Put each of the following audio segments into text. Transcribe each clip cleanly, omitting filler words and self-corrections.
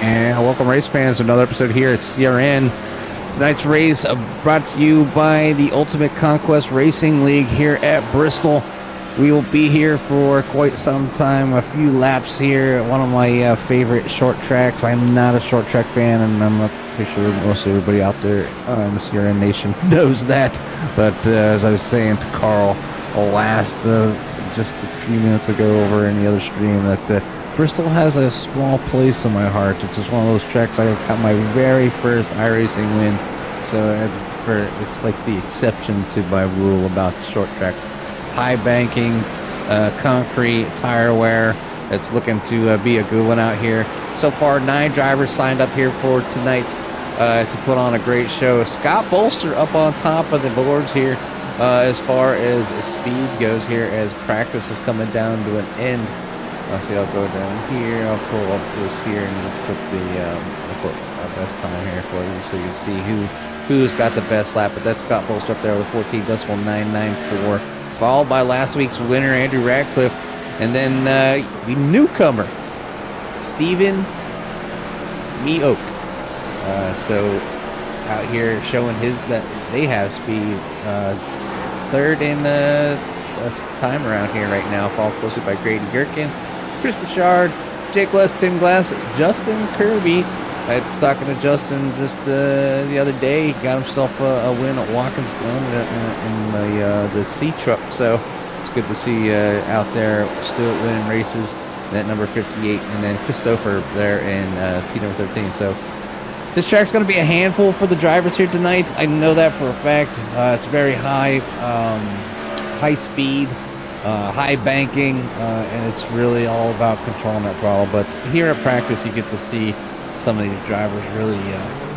And welcome, race fans, to another episode here at CRN. Tonight's race brought to you by the Ultimate Conquest Racing League here at Bristol. We will be here for quite some time, a few laps here. One of my favorite short tracks. I'm not a short track fan, and I'm pretty sure most everybody out there in the CRN Nation knows that. But as I was saying to Carl just a few minutes ago over in the other stream, that Bristol has a small place in my heart. It's just one of those tracks I got my very first iRacing win. So it's like the exception to my rule about short tracks. It's high banking, concrete, tire wear. It's looking to be a good one out here. So far, 9 drivers signed up here for tonight to put on a great show. Scott Bolster up on top of the boards here as far as speed goes here, as practice is coming down to an end. I'll go down here, I'll pull up this here, and I'll put our best time here for you so you can see who's got the best lap. But that's Scott Bolster up there with 14.994, followed by last week's winner, Andrew Radcliffe, and then the newcomer, Stephen Meoak. So out here showing that they have speed. Third in time around here right now, followed closely by Grady Gherkin, Chris Bouchard, Jake Less, Tim Glass, Justin Kirby. I was talking to Justin just the other day. He got himself a win at Watkins Glen in the C truck. So it's good to see out there still winning races. That number 58, and then Christopher there in P number 13. So this track's going to be a handful for the drivers here tonight. I know that for a fact. It's very high speed. High banking, and it's really all about controlling that throttle. But here at practice, you get to see some of these drivers really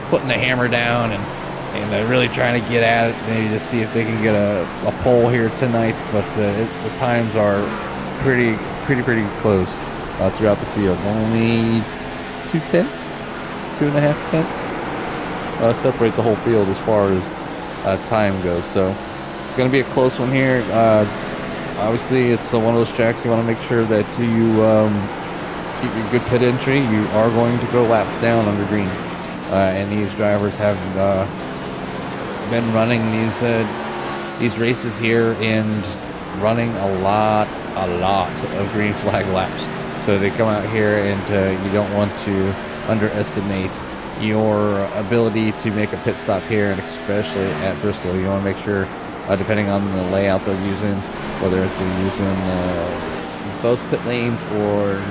putting the hammer down and really trying to get at it, maybe to see if they can get a pole here tonight. But the times are pretty close throughout the field. Only 2.5 tenths separate the whole field as far as time goes. So it's going to be a close one here. Obviously, it's one of those tracks you want to make sure that you keep your good pit entry. You are going to go laps down under green, and these drivers have been running these races here and running a lot of green flag laps. So they come out here, and you don't want to underestimate your ability to make a pit stop here, and especially at Bristol. You want to make sure, depending on the layout they're using, whether they're using both pit lanes or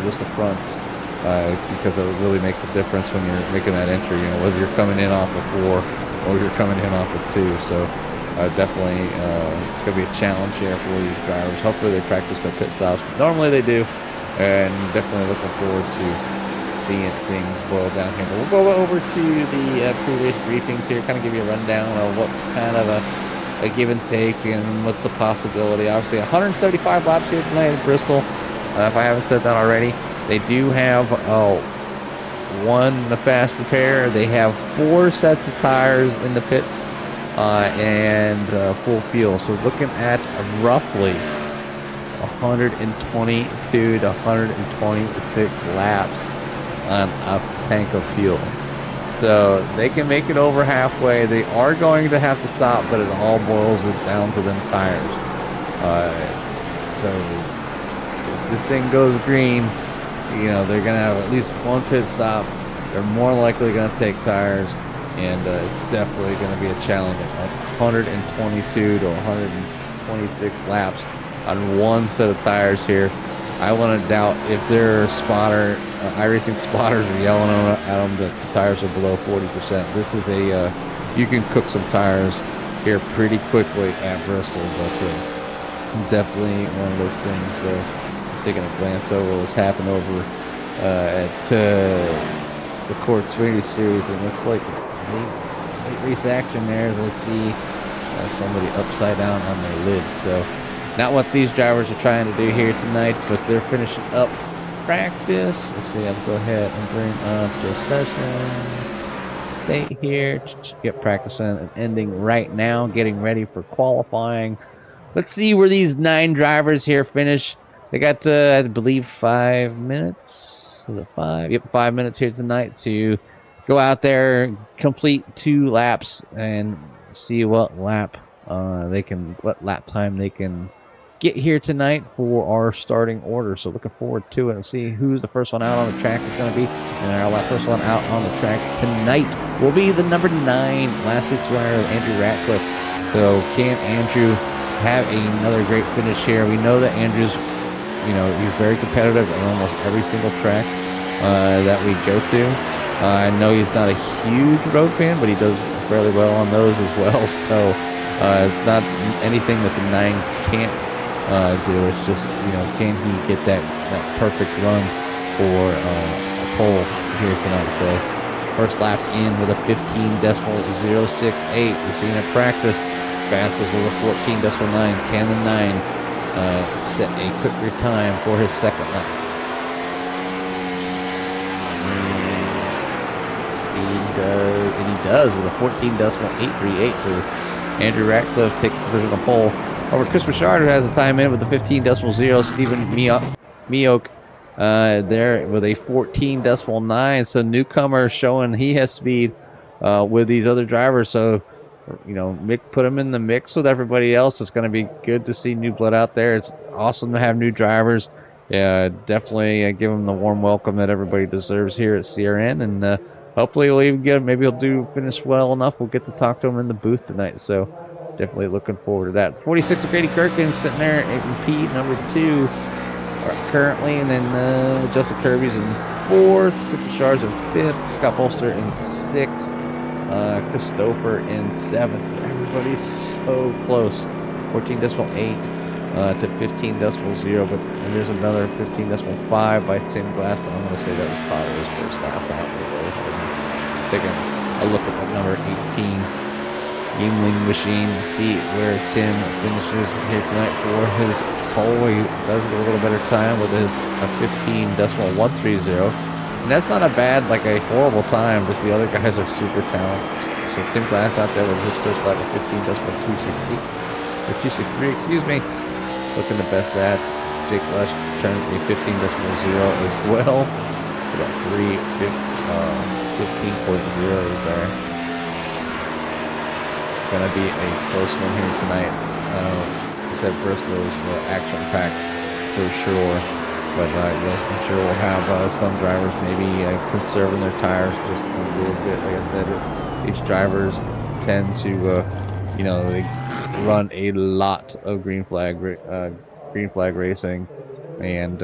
just the front, because it really makes a difference when you're making that entry, whether you're coming in off of 4 or you're coming in off of 2. So definitely it's going to be a challenge here for these drivers. Hopefully they practice their pit stops. Normally they do, and definitely looking forward to seeing things boil down here. But we'll go over to the pre-race briefings here, kind of give you a rundown of what's kind of a give and take and what's the possibility. Obviously 175 laps here tonight in Bristol. If I haven't said that already, they do have one fast repair. They have 4 sets of tires in the pits and full fuel. So looking at roughly 122 to 126 laps on a tank of fuel. So they can make it over halfway. They are going to have to stop, but it all boils down to them tires. So if this thing goes green, they're going to have at least one pit stop. They're more likely going to take tires, and it's definitely going to be a challenge. 122 to 126 laps on one set of tires here. I want to doubt if their iRacing spotters are yelling at them that the tires are below 40%. This is you can cook some tires here pretty quickly at Bristol, but definitely one of those things. So just taking a glance over what's happened over at the Court Xfinity Series, and it looks like late race action there. We'll see somebody upside down on their lid. So not what these drivers are trying to do here tonight, but they're finishing up practice. Let's see, I'll go ahead and bring up the session. Stay here, get practicing and ending right now, getting ready for qualifying. Let's see where these 9 drivers here finish. They got, I believe, 5 minutes. Is it 5? Yep, 5 minutes here tonight to go out there, complete 2 laps, and see what lap what lap time they can get here tonight for our starting order. So looking forward to it and see who's the first one out on the track is going to be. And our first one out on the track tonight will be the number 9, last week's winner, Andrew Ratcliffe. So can Andrew have another great finish here? We know that Andrew's, he's very competitive on almost every single track that we go to. I know he's not a huge road fan, but he does fairly well on those as well. So it's not anything that the 9 can't do. It's just, can he get that perfect run for a pole here tonight? So first lap in with a 15.068. We've seen it practice. Fastest with a 14.9. Can the 9 set a quicker time for his second lap? And he does with a 14.838. So Andrew Ratcliffe takes the position on pole over Chris Bouchard, who has a time in with a 15.0. Stephen Mioch there with a 14.9. So newcomer showing he has speed with these other drivers. So Mick put him in the mix with everybody else. It's going to be good to see new blood out there. It's awesome to have new drivers. Yeah, definitely give him the warm welcome that everybody deserves here at CRN, and hopefully he'll even maybe he'll finish well enough. We'll get to talk to him in the booth tonight. So definitely looking forward to that. 46 of Grady Kirkin sitting there in P number 2 currently, and then Justin Kirby's in 4th, Chris Shards in 5th, Scott Bolster in 6th. Christopher in 7th. Everybody's so close. 14.8 to 15.0. But there's another 15.5 by Tim Glass. But I'm going to say that was probably his first lap out. Taking a look at that number 18 Yingling machine. See where Tim finishes here tonight for his pole. He does get a little better time with his 15.130. And that's not a bad, a horrible time, because the other guys are super talented. So Tim Glass out there with his first lap of 15.263, looking the best at. Jake Lush turned a 15.0 as well. About 15.0 there. Gonna be a close one here tonight. I said Bristol's action-packed for sure. But yes, I'm sure we'll have some drivers maybe conserving their tires just a little bit. Like I said, these drivers tend to, they run a lot of green flag racing, and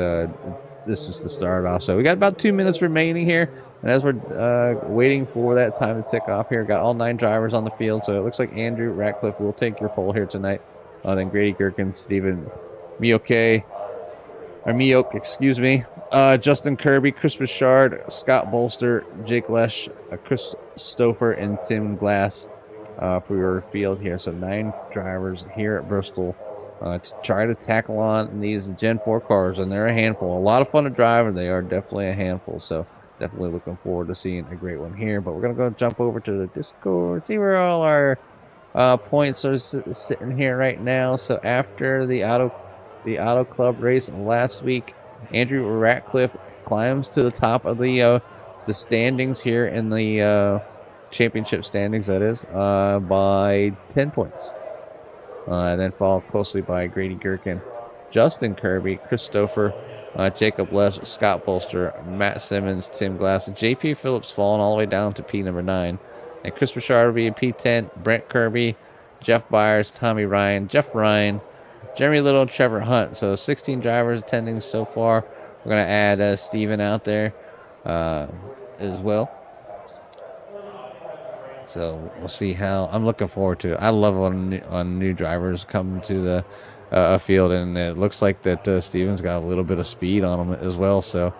this is the start off. So we got about 2 minutes remaining here, and as we're waiting for that time to tick off here, got all 9 drivers on the field. So it looks like Andrew Ratcliffe will take your pole here tonight. Then Grady Gherkin, Stephen Mioch, Justin Kirby, Chris Bouchard, Scott Bolster, Jake Lesh, Chris Stouffer, and Tim Glass for your field here. So 9 drivers here at Bristol to try to tackle on these Gen 4 cars, and they're a handful. A lot of fun to drive, and they are definitely a handful. So definitely looking forward to seeing a great one here. But we're going to go jump over to the Discord, see where all our points are sitting here right now. So after the Auto Club race last week, Andrew Ratcliffe climbs to the top of the standings here in the championship standings, that is, by 10 points. And then followed closely by Grady Gherkin, Justin Kirby, Christopher, Jacob Les, Scott Bolster, Matt Simmons, Tim Glass, and JP Phillips falling all the way down to P number 9. And Chris Bouchard will be in P10, Brent Kirby, Jeff Byers, Tommy Ryan, Jeff Ryan, Jeremy Little, Trevor Hunt. So 16 drivers attending so far. We're going to add Steven out there as well. So we'll see how. I'm looking forward to it. I love when new drivers come to the field, and it looks like that Steven's got a little bit of speed on him as well. So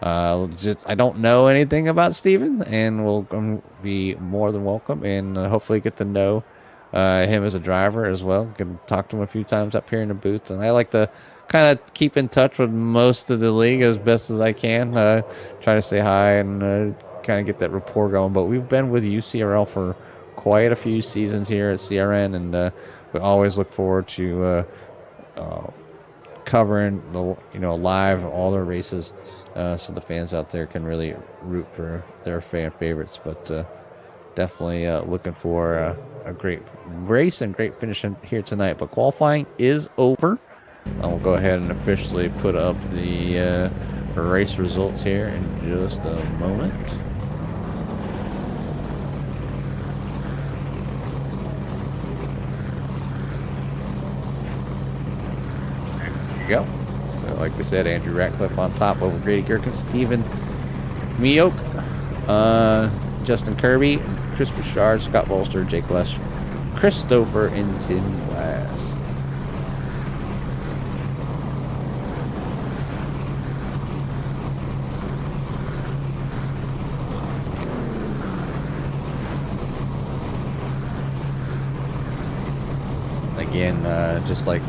I don't know anything about Steven, and we'll be more than welcome, and hopefully get to know him as a driver as well. Can talk to him a few times up here in the booth, and I like to kind of keep in touch with most of the league as best as I can. Try to say hi and kind of get that rapport going. But we've been with UCRL for quite a few seasons here at CRN, and we always look forward to covering the live all their races, so the fans out there can really root for their fan favorites. But definitely looking for a great race and great finish here tonight. But qualifying is over. We'll go ahead and officially put up the race results here in just a moment. There you go. So like we said, Andrew Ratcliffe on top over Grady Gherkin, Stephen Mioch, Justin Kirby, Chris Bouchard, Scott Bolster, Jake Lesh, Christopher, and Tim Glass. Again, just like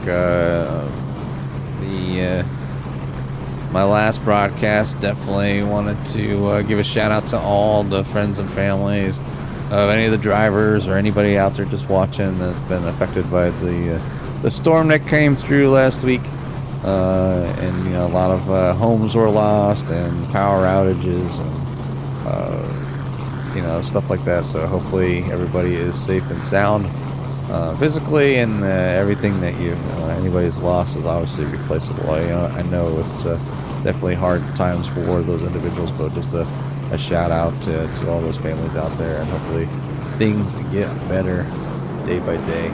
my last broadcast, definitely wanted to give a shout out to all the friends and families of any of the drivers or anybody out there just watching that's been affected by the storm that came through last week. And a lot of homes were lost and power outages and stuff like that. So hopefully everybody is safe and sound. Physically, and everything that anybody's lost is obviously replaceable. I know it's definitely hard times for those individuals, but just a shout out to all those families out there, and hopefully things get better day by day.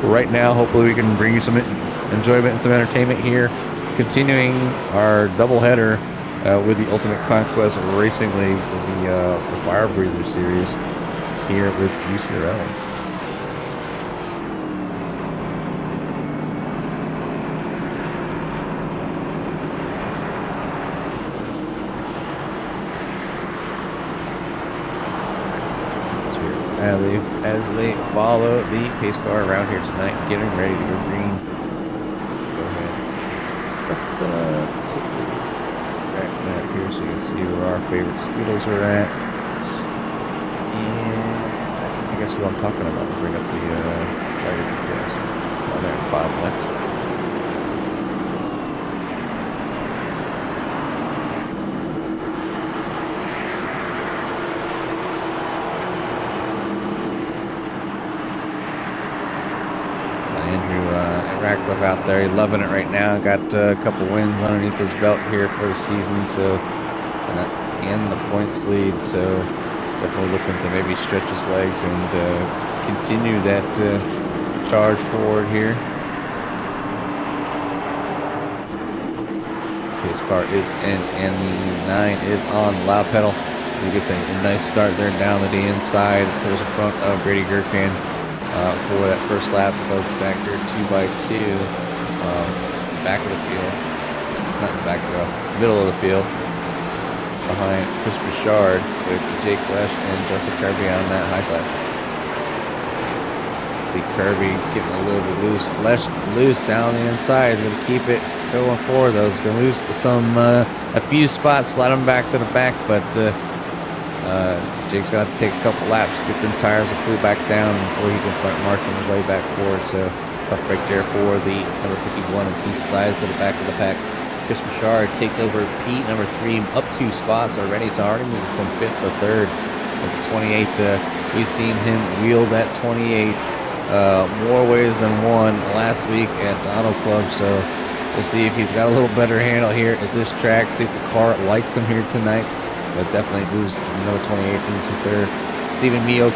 Right now, hopefully we can bring you some enjoyment and some entertainment here, continuing our doubleheader with the Ultimate Conquest Racing League, the Firebreathers series here with Ucrl. As they follow the pace car around here tonight, getting ready to go green. Go ahead. Take the back map here so you can see where our favorite speedos are at. And I guess what I'm talking about. We'll bring up the rider details. Oh, there, Bob left. Ratcliffe out there, loving it right now. Got a couple wins underneath his belt here for the season, so and the points lead. So definitely looking to maybe stretch his legs and continue that charge forward here. His car is in, and the 9 is on loud pedal. He gets a nice start there down the inside, pulls in front of Grady Gherkin. For that first lap, goes back here 2x2, back of the field, not in the back of the middle of the field, behind Chris Bouchard with Jake Lesh and Justin Kirby on that high side. See Kirby getting a little bit loose, Lesh loose down the inside. He's going to keep it going forward though. He's going to lose a few spots, slide him back to the back, but Jake's going to have to take a couple laps, get them tires to cool back down before he can start marching his way back forward. So tough break there for the number 51 as he slides to the back of the pack. Chris Bouchard takes over Pete, number 3, up 2 spots already. It's already moved from 5th to 3rd. As a 28, we've seen him wheel that 28 more ways than one last week at the Auto Club. So we'll see if he's got a little better handle here at this track. See if the car likes him here tonight. But definitely moves number 28 into 3rd. Stephen Mioch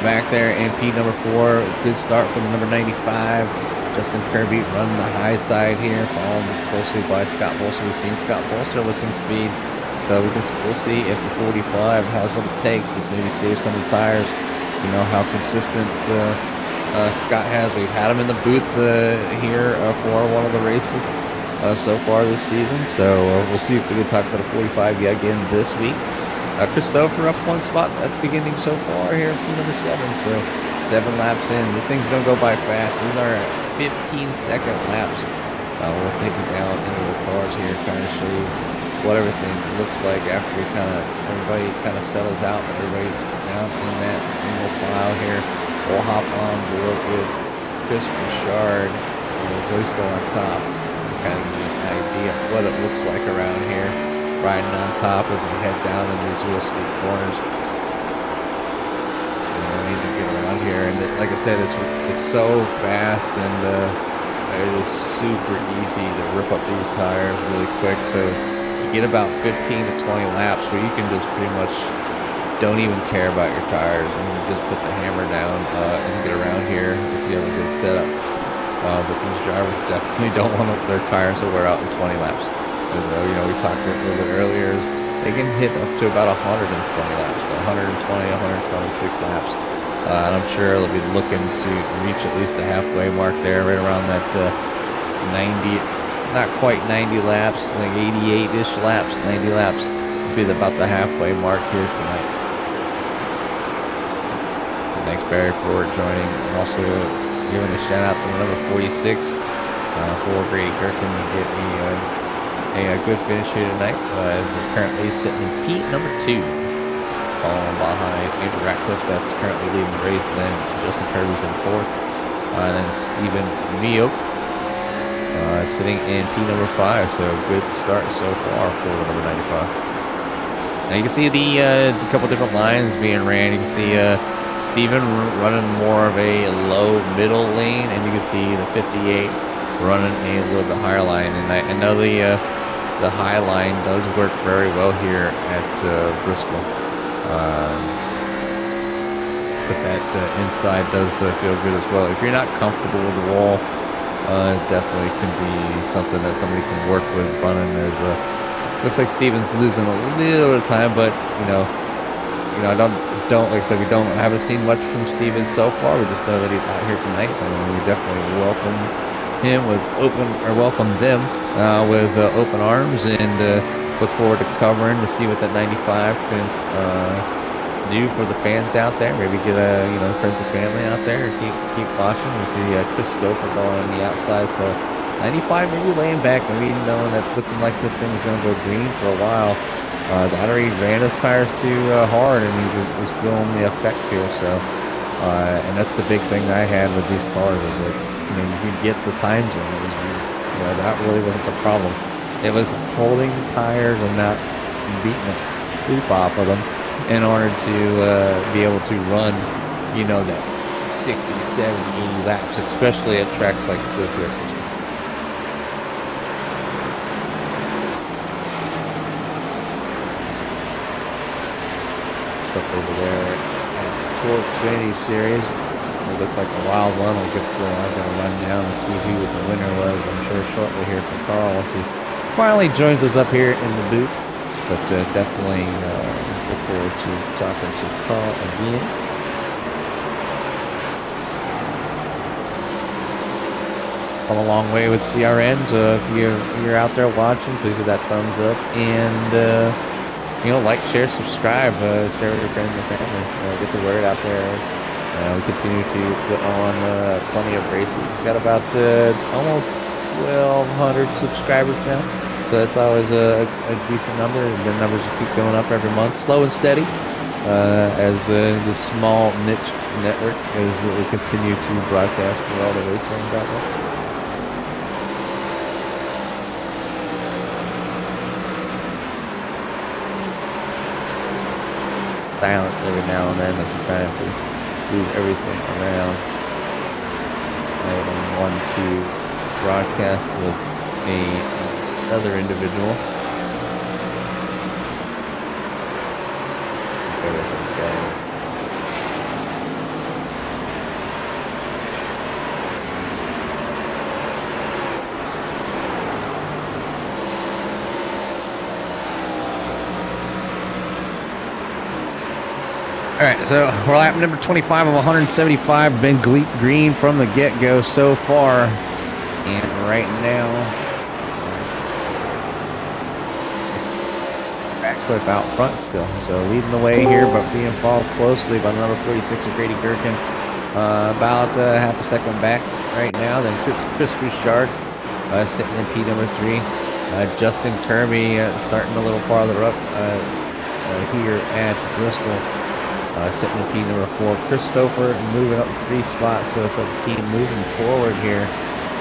back there, and P number 4. Good start from the number 95. Justin Kirby running the high side here, followed closely by Scott Bolster. We've seen Scott Bolster with some speed, so we'll see if the 45 has what it takes. This maybe save some of the tires. You know how consistent Scott has. We've had him in the booth here for one of the races. So far this season, so we'll see if we can talk to the 45 yet again this week. Christopher up 1 spot at the beginning so far here from number 7, so 7 laps in. This thing's gonna go by fast. These are 15-second laps. We'll take it down into the cars here, kind of show you what everything looks like after everybody kind of settles out. Everybody's down in that single file here. We'll hop on board with Chris Bouchard Bristol on top. Kind of give you an idea of what it looks like around here. Riding on top as I head down in these real steep corners. I need to get around here, and like I said, it's so fast, and it is super easy to rip up these tires really quick. So you get about 15 to 20 laps where you can just pretty much don't even care about your tires, and you just put the hammer down and get around here if you have a good setup. But these drivers definitely don't want their tires to wear out in 20 laps. As we talked a little bit earlier, is they can hit up to about 120 laps, 120, 126 laps. And I'm sure they'll be looking to reach at least the halfway mark there, right around that 90, not quite 90 laps, like 88-ish laps, 90 laps will be about the halfway mark here tonight. So thanks, Barry, for joining. I'm also giving a shout out to number 46 for Grady Gerken to get a good finish here tonight, as they're currently sitting in P number 2. Following behind Andrew Ratcliffe, that's currently leading the race. Then Justin Kirby's in 4th. And then Stephen Mioch sitting in P number 5. So good start so far for the number 95. Now you can see the couple different lines being ran. You can see Stephen running more of a low middle lane, and you can see the 58 running a little bit higher line. And I know the high line does work very well here at Bristol. But that inside does feel good as well. If you're not comfortable with the wall, it definitely can be something that somebody can work with running. Looks like Steven's losing a little bit of time, but I don't like I said, we haven't seen much from Steven so far. We just know that he's out here tonight, and we definitely welcome them with open arms, and look forward to covering to see what that 95 can do for the fans out there. Maybe get friends and family out there and keep watching. We see Chris Stoper going on the outside, so 95 maybe laying back, maybe knowing that looking like this thing is going to go green for a while. The Ottery ran his tires too hard, and he was feeling the effects here. So, and that's the big thing I had with these cars, is that you could get the times in. That really wasn't the problem. It was holding the tires and not beating the poop off of them in order to be able to run, that 60, 70, 80 laps, especially at tracks like this here. Up over there at Full Xfinity Series. It looked like a wild one. I'm going to run down and see who the winner was. I'm sure shortly here from Carl once he finally joins us up here in the booth. But definitely look forward to talking to Carl again. Come a long way with CRNs. If you're out there watching, please hit that thumbs up, and like, share, subscribe, share with your friends and family. Get the word out there. We continue to put on plenty of races. We've got about almost 1,200 subscribers now. So that's always a decent number, and the numbers will keep going up every month, slow and steady, as this small niche network as we continue to broadcast for all the race fans out there. Silent every now and then as we're trying to move everything around. I want to broadcast with another individual. All right, so we're lap number 25 of 175. Been green from the get-go so far, and right now, Ratcliffe out front still. So leading the way here, but being followed closely by number 46 of Grady Gerken. About half a second back right now. Then Chris Bouchard sitting in P number 3. Justin Kirby starting a little farther up here at Bristol. Sitting in P number 4. Christopher moving up 3 spots, so it's a team moving forward here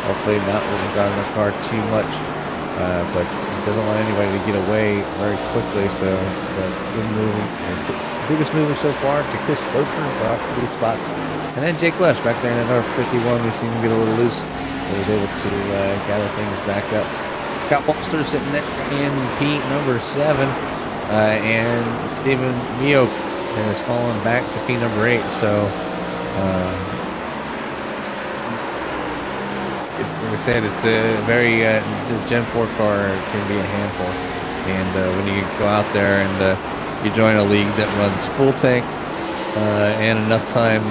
Hopefully not overdrawn the car too much, but he doesn't want anybody to get away very quickly. So good moving, biggest mover so far to Chris Stoker, off 3 spots, and then Jake Lesh back there in that number 51. We seen him get a little loose. He was able to gather things back up. Scott Bolster sitting there in P number 7, and Stephen Mioch has fallen back to P number 8. So, like I said, it's a very the Gen 4 car can be a handful, and when you go out there and you join a league that runs full tank and enough time,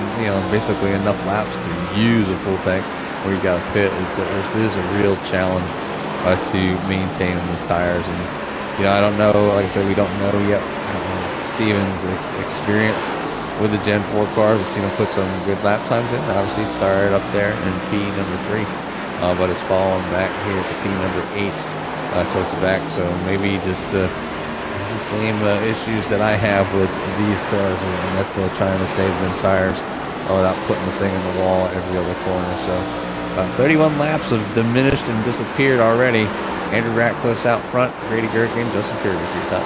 basically enough laps to use a full tank, where you got to pit, it is a real challenge to maintain the tires. And I don't know, like I said, we don't know yet Steven's experience with the Gen 4 cars. We've seen him put some good lap times in. Obviously started up there in P number 3, but has fallen back here to P number 8 towards the back. So maybe just it's the same issues that I have with these cars, and that's trying to save them tires without putting the thing in the wall every other corner. So 31 laps have diminished and disappeared already. Andrew Ratcliffe's out front, Grady Gerken, Justin Kirby for your top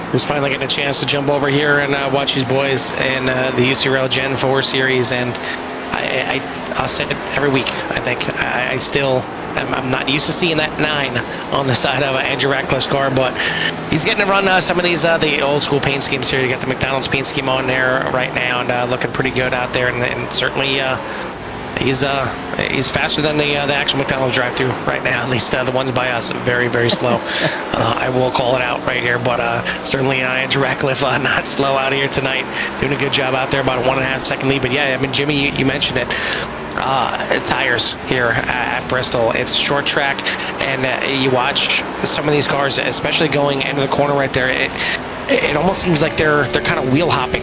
3. Just finally getting a chance to jump over here and watch these boys in the Ucrl Gen 4 series, and I'll say it every week. I think I'm not used to seeing that 9 on the side of Andrew Ratcliffe's car, but he's getting to run some of these the old school paint schemes here. You got the McDonald's paint scheme on there right now, and looking pretty good out there, and certainly he's faster than the actual McDonald's drive-through right now. At least the ones by us, very, very slow. I will call it out right here, but certainly Andrew Ratcliffe not slow out here tonight, doing a good job out there, about a 1.5 second lead. But yeah, I mean, Jimmy, you mentioned it. Tires here at Bristol. It's short track, and you watch some of these cars, especially going into the corner right there. It almost seems like they're kind of wheel hopping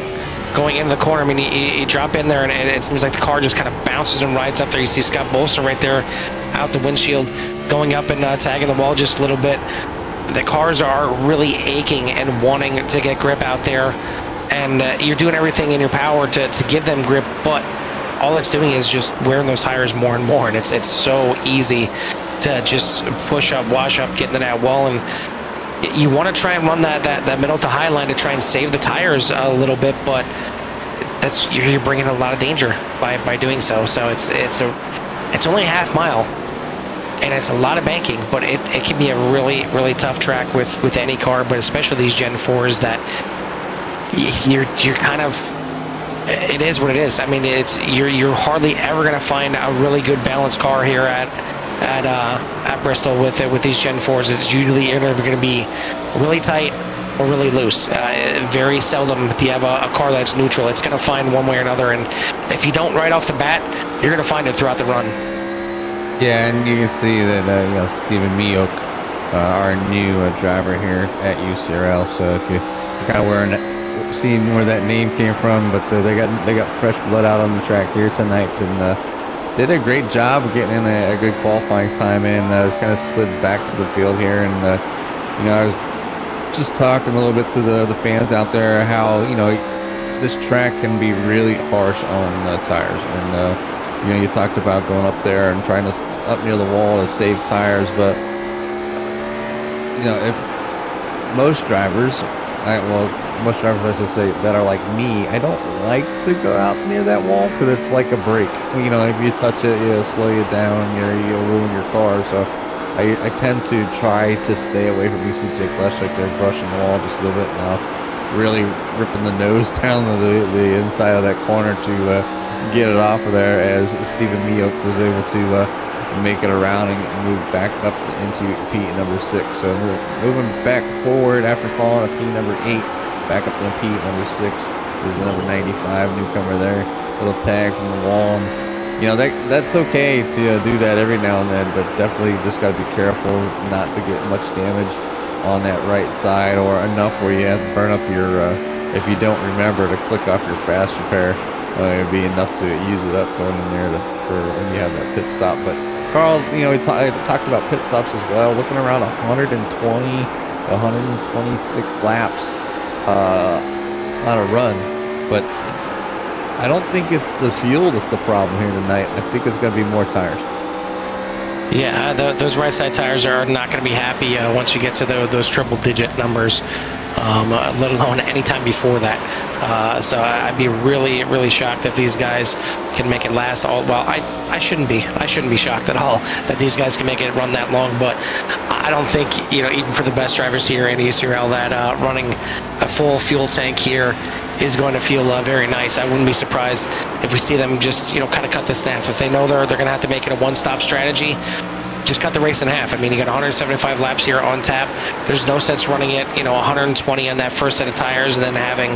going into the corner. I mean, you drop in there, and it seems like the car just kind of bounces and rides up there. You see Scott Bolster right there out the windshield, going up and tagging the wall just a little bit. The cars are really aching and wanting to get grip out there, and you're doing everything in your power to give them grip, but all it's doing is just wearing those tires more and more, and it's so easy to just push up, wash up, get into that wall, and you want to try and run that middle to high line to try and save the tires a little bit, but you're bringing a lot of danger by doing so. So it's only a half mile, and it's a lot of banking, but it can be a really, really tough track with any car, but especially these Gen 4s that you're kind of, it is what it is. I mean, you're hardly ever going to find a really good balanced car here at Bristol with these Gen 4s. It's usually either going to be really tight or really loose. Very seldom do you have a car that's neutral. It's going to find one way or another, and if you don't right off the bat, you're going to find it throughout the run. Yeah, and you can see that Stephen Mioch, our new driver here at UCRL. So if you're kind of seeing where that name came from, but they got fresh blood out on the track here tonight, and did a great job of getting in a good qualifying time, and kind of slid back to the field here. And I was just talking a little bit to the fans out there how this track can be really harsh on tires, and you talked about going up there and trying to up near the wall to save tires, but if most drivers, most drivers, I should say, that are like me, I don't like to go out near that wall because it's like a brake. If you touch it, it'll slow you down, you'll ruin your car. So I tend to try to stay away from you. See Jake Lesh like they're brushing the wall just a little bit now, really ripping the nose down to the inside of that corner to get it off of there, as Stephen Mioch was able to make it around and move back up into P number 6. So moving back forward after falling to P number 8, back up to P number 6 is the number 95 newcomer there. Little tag from the wall, and that's okay to do that every now and then, but definitely just got to be careful not to get much damage on that right side, or enough where you have to burn up your if you don't remember to click off your fast repair. It'd be enough to use it up going in there for when you have that pit stop. But Carl, he talked about pit stops as well, looking around 120, 126 laps on a run. But I don't think it's the fuel that's the problem here tonight. I think it's going to be more tires. Yeah, those right side tires are not going to be happy once you get to those triple digit numbers, let alone any time before that. So I'd be really, really shocked if these guys can make it last all. Well, I shouldn't be. I shouldn't be shocked at all that these guys can make it run that long. But I don't think, even for the best drivers here in Ucrl, that running a full fuel tank here is going to feel very nice. I wouldn't be surprised if we see them just, kind of cut this in half. If they know they're going to have to make it a one-stop strategy, just cut the race in half. I mean, you got 175 laps here on tap. There's no sense running it, 120 on that first set of tires and then having,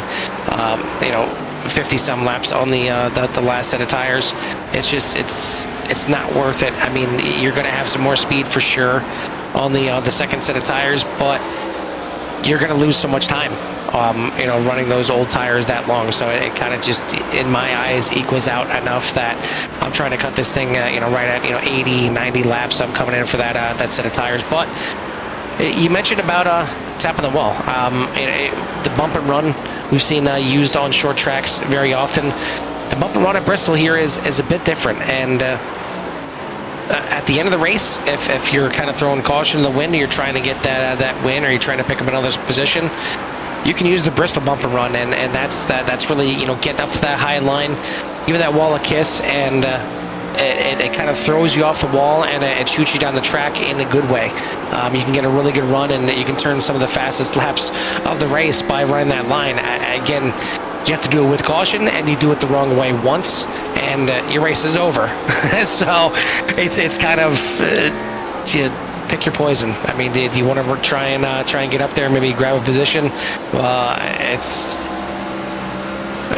50-some laps on the last set of tires. It's just, it's not worth it. I mean, you're going to have some more speed for sure on the second set of tires, but you're going to lose so much time. Running those old tires that long, so it kind of just, in my eyes, equals out enough that I'm trying to cut this thing, right at 80, 90 laps. I'm coming in for that set of tires. But you mentioned about tapping the wall. The bump and run we've seen used on short tracks very often. The bump and run at Bristol here is a bit different, and at the end of the race, if you're kind of throwing caution to the wind, you're trying to get that win, or you're trying to pick up another position, you can use the Bristol bump and run, and that's really getting up to that high line, giving that wall a kiss, and it kind of throws you off the wall, and it shoots you down the track in a good way. You can get a really good run, and you can turn some of the fastest laps of the race by running that line. Again, you have to do it with caution, and you do it the wrong way once, and your race is over. So it's kind of pick your poison. I mean, do you want to try and get up there and maybe grab a position?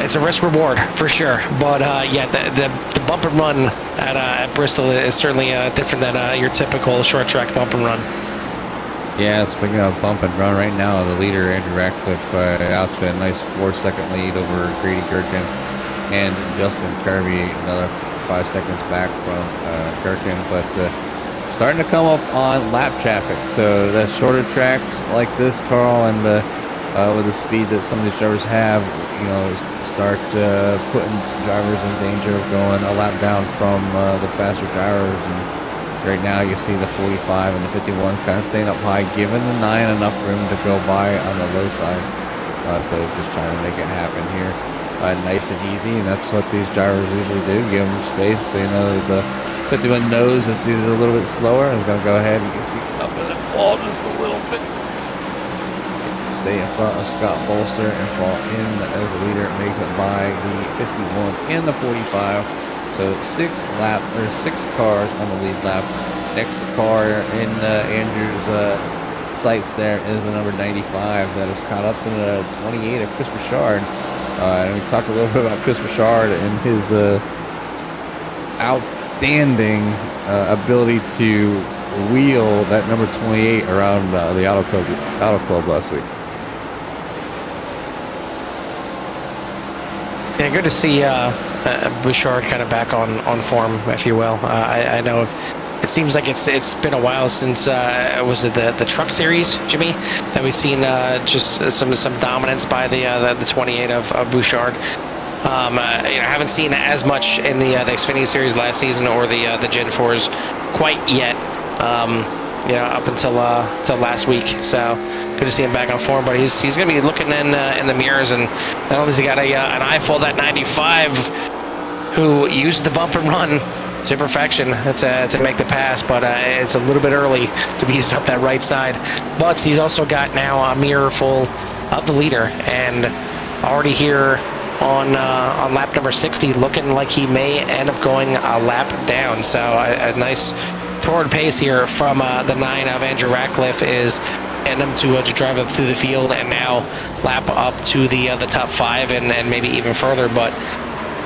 It's a risk reward for sure. But the bump and run at Bristol is certainly different than your typical short track bump and run. Yeah, speaking of bump and run, right now the leader Andrew Ratcliffe out to a nice 4-second lead over Grady Gherkin, and Justin Kirby another 5 seconds back from Gherkin, but starting to come up on lap traffic. So the shorter tracks like this, Carl, and with the speed that some of these drivers have, start putting drivers in danger of going a lap down from the faster drivers. And right now you see the 45 and the 51 kind of staying up high, giving the 9 enough room to go by on the low side. So just trying to make it happen here nice and easy, and that's what these drivers usually do, give them space. They know the 51 knows it's a little bit slower. I'm going to go ahead. You can see up in the wall just a little bit. Stay in front of Scott Bolster and fall in as a leader. Makes it by the 51 and the 45. So 6 cars on the lead lap. Next car in Andrew's sights there is the number 95 that is caught up in the 28 of Chris Richard. And we talked a little bit about Chris Richard and his outstanding ability to wheel that number 28 around the Auto Club last week. Yeah, good to see Bouchard kind of back on form, if you will. I know it seems like it's been a while since was it the Truck Series, Jimmy, that we've seen just some dominance by the 28 of Bouchard. I haven't seen as much in the Xfinity Series last season or the Gen 4s quite yet. Up until last week. So good to see him back on form. But he's going to be looking in the mirrors, and not only has he got an eyeful of that 95, who used the bump and run to perfection to make the pass, but it's a little bit early to be using up that right side. But he's also got now a mirror full of the leader, and already here on lap number 60, looking like he may end up going a lap down. So a nice torrid pace here from the 9 of Andrew Ratcliffe is getting him to drive up through the field, and now lap up to the top 5 and maybe even further. But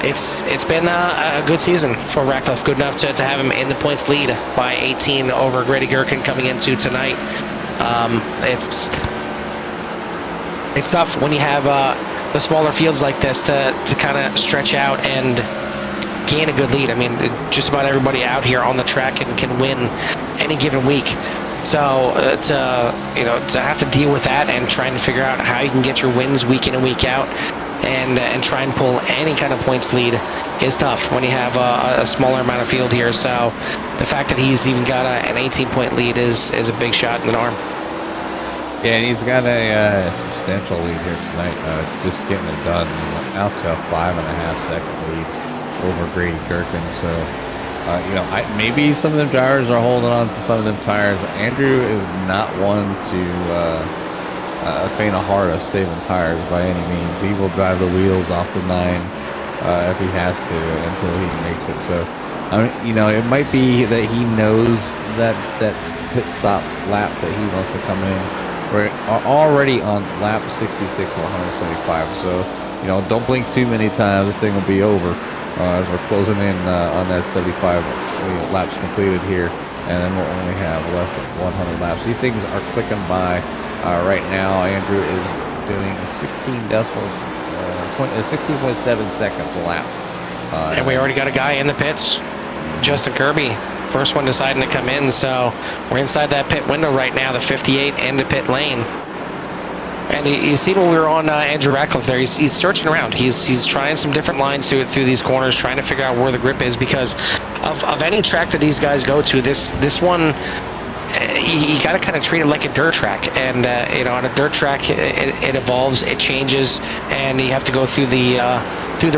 it's been a good season for Ratcliffe, good enough to have him in the points lead by 18 over Grady Gherkin coming into tonight. It's tough when you have the smaller fields like this to kind of stretch out and gain a good lead. I mean, just about everybody out here on the track can win any given week. So to have to deal with that and trying to figure out how you can get your wins week in and week out and try and pull any kind of points lead is tough when you have a smaller amount of field here. So the fact that he's even got an 18-point lead is a big shot in the arm. Yeah, and he's got a substantial lead here tonight, just getting it done. Out to a 5.5 second lead over Grady Kirkin. So, maybe some of them drivers are holding on to some of them tires. Andrew is not one to faint of heart of saving tires by any means. He will drive the wheels off the 9 if he has to until he makes it. So, it might be that he knows that pit stop lap that he wants to come in. We're already on lap 66 of 175, so don't blink too many times. This thing will be over as we're closing in on that 75 laps completed here, and then we'll only have less than 100 laps. These things are clicking by right now. Andrew is doing 16.7 seconds a lap, and we already got a guy in the pits, Justin Kirby. First one deciding to come in, so we're inside that pit window right now, the 58 into pit lane. And you see when we were on Andrew Ratcliffe there, he's searching around. He's trying some different lines through these corners, trying to figure out where the grip is, because of any track that these guys go to, this one, you got to kind of treat it like a dirt track. And on a dirt track, it evolves, it changes, and you have to go through the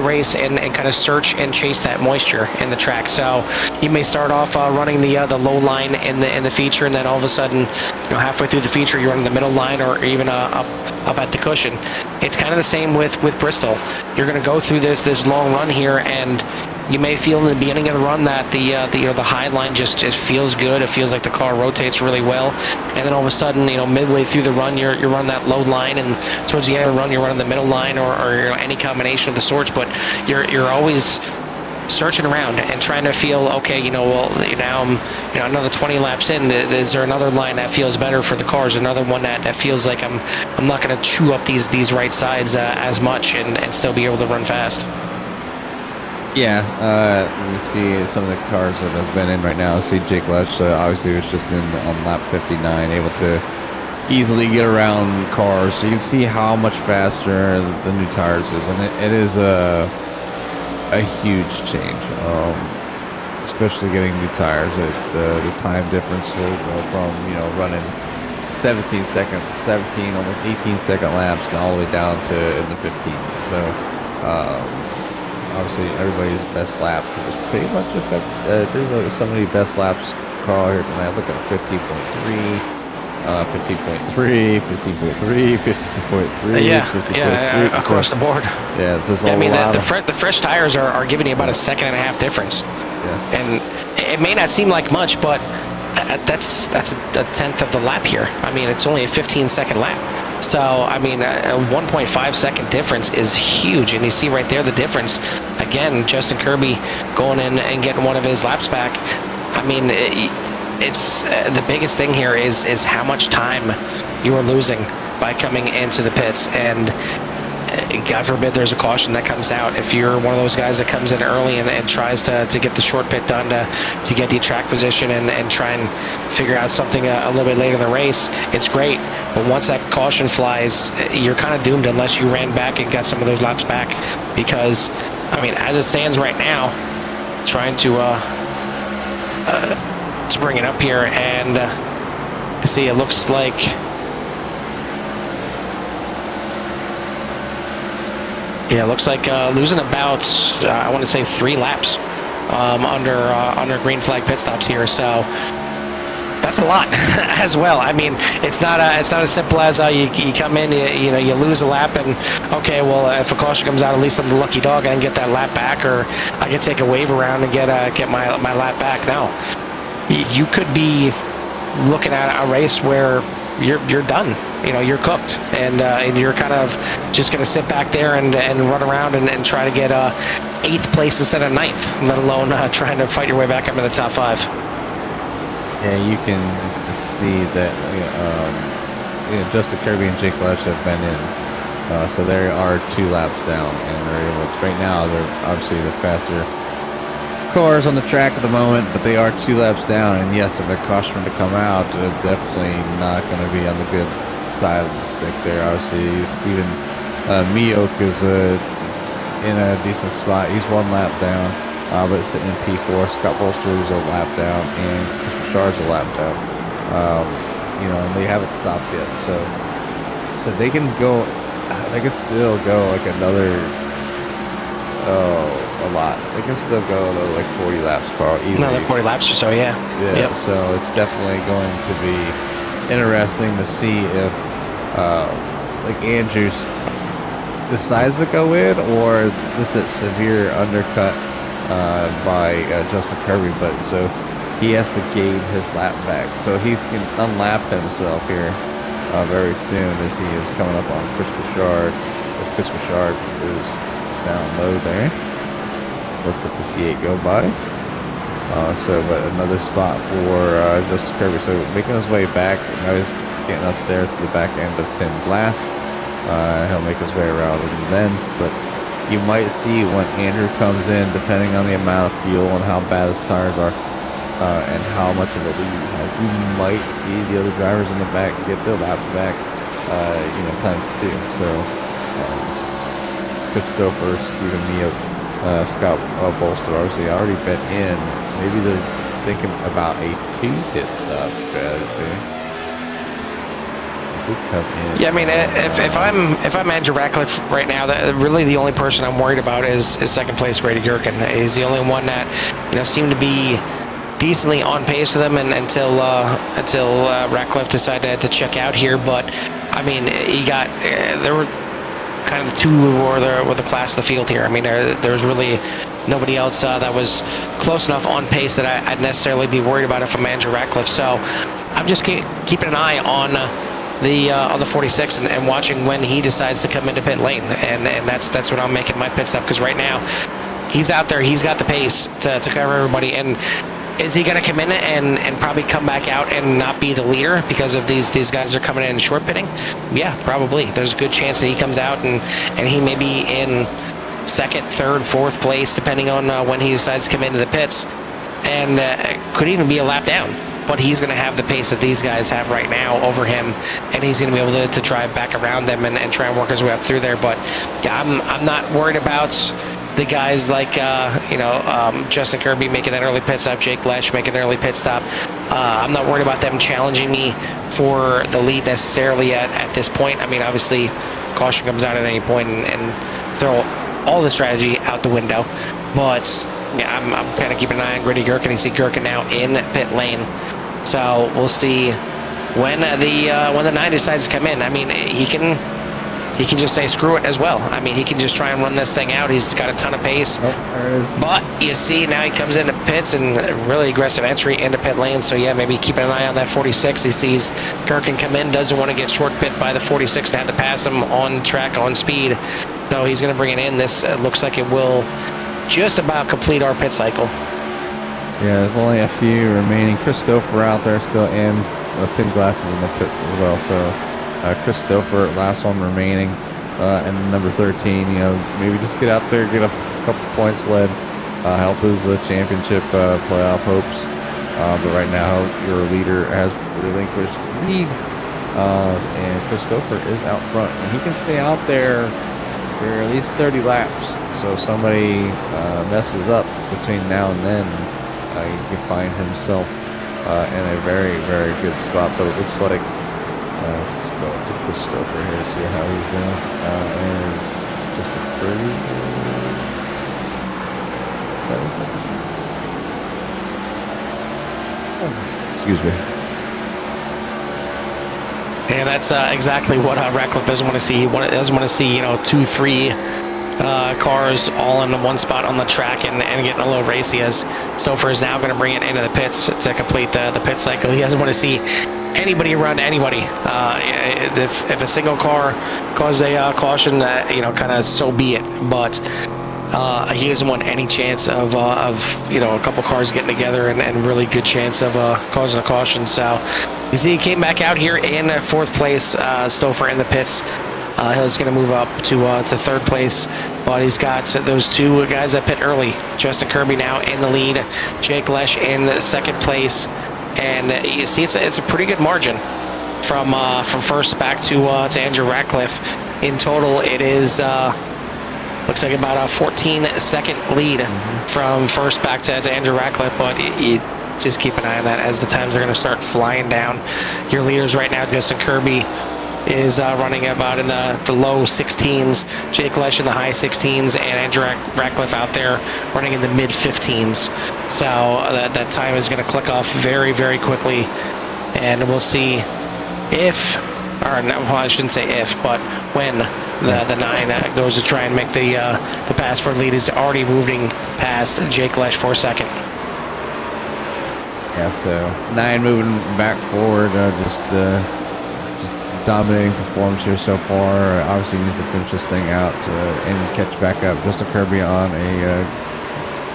race and kind of search and chase that moisture in the track. So you may start off running the low line in the feature, and then all of a sudden, halfway through the feature, you're running the middle line, or even up at the cushion. It's kind of the same with Bristol. You're going to go through this long run here, and you may feel in the beginning of the run that the high line just feels good. It feels like the car rotates really well, and then all of a sudden, midway through the run, you're running that low line, and towards the end of the run, you're running the middle line, or any combination of the sorts. But you're always searching around and trying to feel, okay, now I'm another 20 laps in. Is there another line that feels better for the cars? Another one that feels like I'm not going to chew up these right sides as much and still be able to run fast. Yeah, we see some of the cars that have been in right now. See Jake Lutch, obviously was just on lap 59, able to easily get around cars. So you can see how much faster the new tires is, and it is a huge change, especially getting new tires. The time difference will go from running 17, almost 18-second laps, and all the way down to in the 15s. So obviously everybody's best lap is pretty much there's so many best laps car here tonight. Look at 15.3, 15.3, 15.3, 15.3. Yeah, across the board. Yeah, it's just a lot. The fresh tires are giving you about a 1.5 second difference. Yeah. And it may not seem like much, but that's a tenth of the lap here. I mean, it's only a 15-second lap. So, I mean, a 1.5 second difference is huge. And you see right there the difference. Again, Justin Kirby going in and getting one of his laps back. I mean, it's the biggest thing here is how much time you are losing by coming into the pits. And God forbid there's a caution that comes out. If you're one of those guys that comes in early and tries to get the short pit done to get the track position and try and figure out something a little bit later in the race, it's great. But once that caution flies, you're kind of doomed unless you ran back and got some of those laps back. Because, I mean, as it stands right now, trying to bring it up here, and see, it looks like losing about I want to say 3 laps under green flag pit stops here. So that's a lot as well. I mean, it's not as simple as you come in, you lose a lap, and okay, well, if a caution comes out, at least I'm the lucky dog, I can get that lap back, or I can take a wave around and get my lap back. No, you could be looking at a race where you're done. You're cooked, and you're kind of just going to sit back there and run around and try to get 8th place instead of 9th, let alone trying to fight your way back up in the top 5. Yeah, you can see that Justin Kirby and Jake Lutch have been in, so they are 2 laps down, and they're able to, right now they're obviously the faster cars on the track at the moment, but they are 2 laps down. And yes, if a caution were to come out, they're definitely not going to be on the good side of the stick there. Obviously, Steven Miok is in a decent spot. He's 1 lap down, but sitting in P4. Scott Bolster is a lap down, and Chris Bouchard's a lap down. And they haven't stopped yet, so they can go. They can still go like another. A lot. They can still go to like 40 laps, Carl. Easily. Another 40 laps or so, yeah. Yeah. Yep. So it's definitely going to be interesting to see if like Andrews decides to go in, or just a severe undercut by Justin Kirby. But so he has to gain his lap back, so he can unlap himself here very soon as he is coming up on Chris Bouchard. As Chris Bouchard is down low there. Lets the 58 go by. But another spot for Justin Kirby. So making his way back. Now he's getting up there to the back end of Tim Glass. He'll make his way around the bend. But you might see when Andrew comes in, depending on the amount of fuel and how bad his tires are, and how much of a lead he has, you might see the other drivers in the back get their lap back, times 2. So Chris Stouffer, Stephen Miok, Scott Bolster obviously already been in. Maybe they're thinking about a 2 pit stop strategy. Come in. Yeah, I mean, if I'm Andrew Ratcliffe right now, really the only person I'm worried about is second place Grady Gherkin. He's the only one that seemed to be decently on pace with him, and until Ratcliffe decided to check out here. But I mean, there were kind of 2 who were the class of the field here. I mean, there was really nobody else that was close enough on pace that I'd necessarily be worried about if I'm Andrew Ratcliffe. So I'm just keeping an eye on the 46 and watching when he decides to come into pit lane, and that's when I'm making my pit stop, because right now he's out there, he's got the pace to cover everybody. And is he going to come in and probably come back out and not be the leader because of these guys are coming in and short pitting? Yeah, probably. There's a good chance that he comes out and he may be in second, third, fourth place, depending on when he decides to come into the pits, and could even be a lap down. But he's going to have the pace that these guys have right now over him, and he's going to be able to drive back around them and try and work his way up through there. But yeah, I'm not worried about the guys like Justin Kirby making that early pit stop, Jake Lesh making an early pit stop. I'm not worried about them challenging me for the lead necessarily at this point. I mean, obviously, caution comes out at any point and throw all the strategy out the window. But yeah, I'm kind of keeping an eye on Grady Gherkin. You see Gherkin now in pit lane, so we'll see when the 9 decides to come in. I mean, he can just say screw it as well. I mean, he can just try and run this thing out. He's got a ton of pace. But you see now he comes into pits and really aggressive entry into pit lane. So yeah, maybe keeping an eye on that 46. He sees Gherkin come in, doesn't want to get short pit by the 46 and have to pass him on track on speed. So he's going to bring it in. This looks like it will just about complete our pit cycle. Yeah, there's only a few remaining. Chris Stouffer out there still in. Tim Glass is in the pit as well. So Chris Stouffer, last one remaining, and number 13. Maybe just get out there, get a couple points led, help his championship playoff hopes. But right now, your leader has relinquished lead, and Chris Stouffer is out front, and he can stay out there for at least 30 laps. So if somebody messes up between now and then, he can find himself in a very, very good spot. But it looks like let's go to Chris Stouffer here to see how he's doing. And it's just a pretty excuse me. And that's exactly what Ratcliffe doesn't want to see. He doesn't want to see 2, 3 cars all in one spot on the track and getting a little racy, as Stouffer is now going to bring it into the pits to complete the pit cycle. He doesn't want to see anybody run anybody. If a single car causes a caution, kind of so be it. But he doesn't want any chance of a couple cars getting together and really good chance of causing a caution. So you see, he came back out here in 4th place. Stouffer in the pits. He's going to move up to 3rd place, but he's got those 2 guys that pit early. Justin Kirby now in the lead, Jake Lesh in 2nd place, and you see it's a pretty good margin from first back to Andrew Ratcliffe. in total, it is looks like about a 14-second lead from first back to Andrew Ratcliffe, but you just keep an eye on that as the times are going to start flying down. Your leaders right now, Justin Kirby is running about in the low 16s, Jake Lesh in the high 16s, and Andrew Ratcliffe out there running in the mid 15s. So that time is going to click off very, very quickly, and we'll see if, or no, well, I shouldn't say if, but when the 9 goes to try and make the pass for lead. Is already moving past Jake Lesh for a second. Yeah, so 9 moving back forward, just dominating performance here so far. Obviously needs to finish this thing out and catch back up. Justin Kirby on a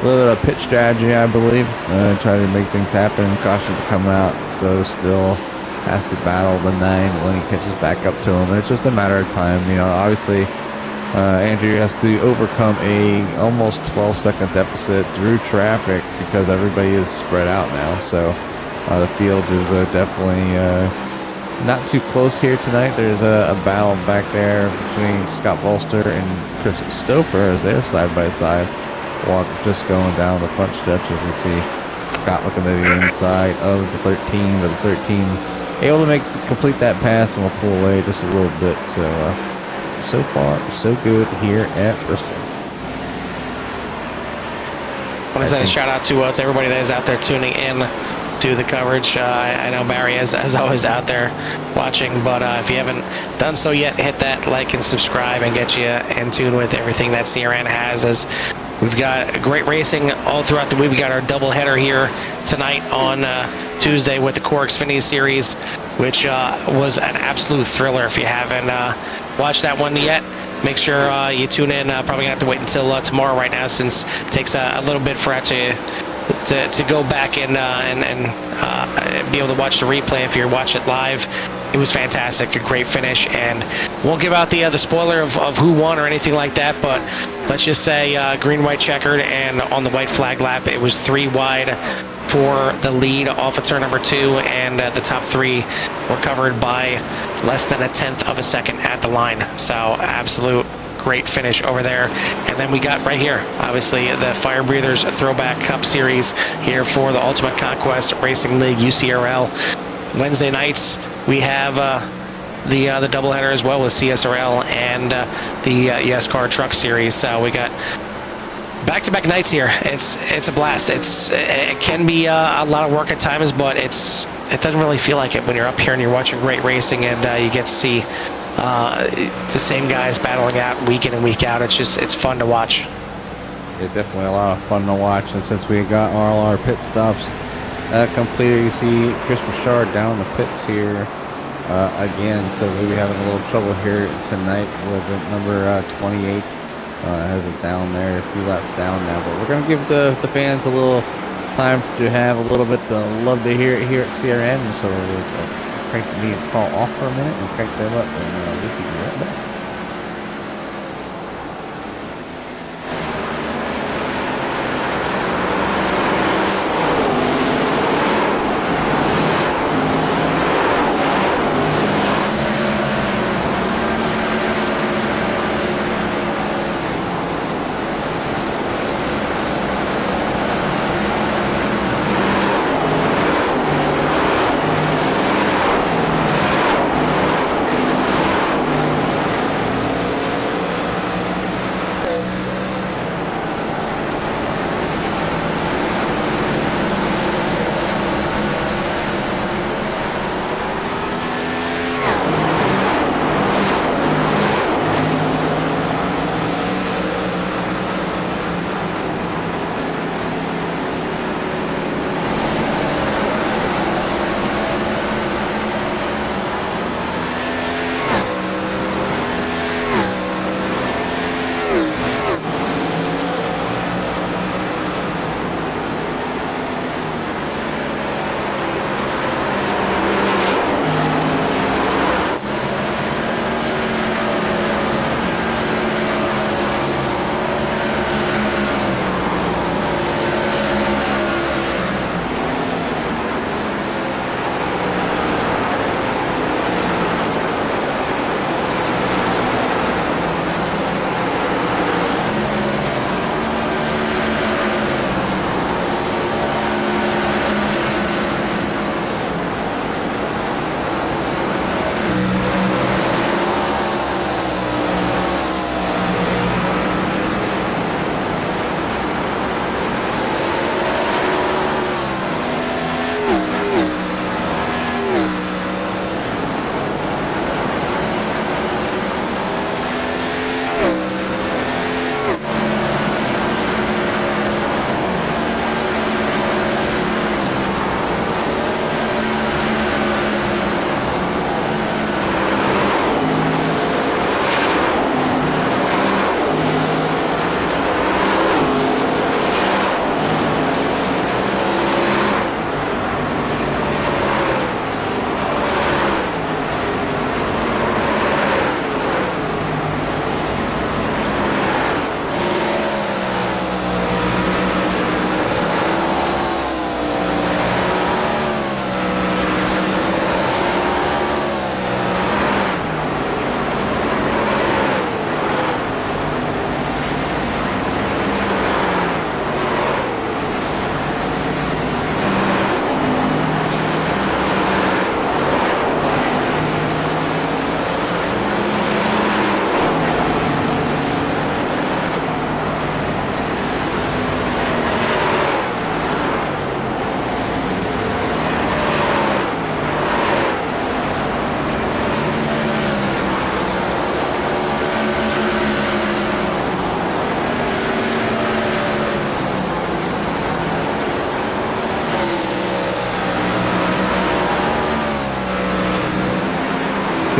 little bit of pitch strategy, I believe, trying to make things happen. Caution to come out, so still has to battle the 9 when he catches back up to him. And it's just a matter of time. You know, obviously Andrew has to overcome a almost 12-second deficit through traffic because everybody is spread out now. So the field is definitely not too close here tonight. There's a battle back there between Scott Bolster and Chris Stouffer as they're side by side. Walk just going down the front stretch as we see Scott looking at the inside of the 13, but the 13 able to complete that pass and will pull away just a little bit. So far, so good here at Bristol. I want to send a shout out to everybody that is out there tuning in to the coverage. I know Barry is always out there watching, but if you haven't done so yet, hit that like and subscribe and get you in tune with everything that CRN has, as we've got great racing all throughout the week. We got our double header here tonight on Tuesday with the Core Xfinity Series, which was an absolute thriller. If you haven't watched that one yet, make sure you tune in. Probably gonna have to wait until tomorrow right now, since it takes a little bit for it to go back and be able to watch the replay. If you watch it live, it was fantastic, a great finish, and won't give out the spoiler of who won or anything like that, but let's just say green, white checkered, and on the white flag lap, it was 3 wide for the lead off of turn number 2, and the top 3 were covered by less than 1/10 of a second at the line. So absolute great finish over there. And then we got right here, obviously, the Firebreathers Throwback Cup Series here for the Ultimate Conquest Racing League UCRL. Wednesday nights we have the doubleheader as well with CSRL and the YesCar Truck Series. So we got back-to-back nights here. It's a blast. It can be a lot of work at times, but it doesn't really feel like it when you're up here and you're watching great racing, and you get to see the same guys battling out week in and week out. It's fun to watch. It's definitely a lot of fun to watch, and since we got all our pit stops completed, you see Chris Richard down the pits here again, so we'll be having a little trouble here tonight with number 28. Has it down there, a few laps down now, but we're going to give the fans a little time to have a little bit of love to hear it here at CRN, so we'll crank the meeting call off for a minute and crank them up, and we'll be right back.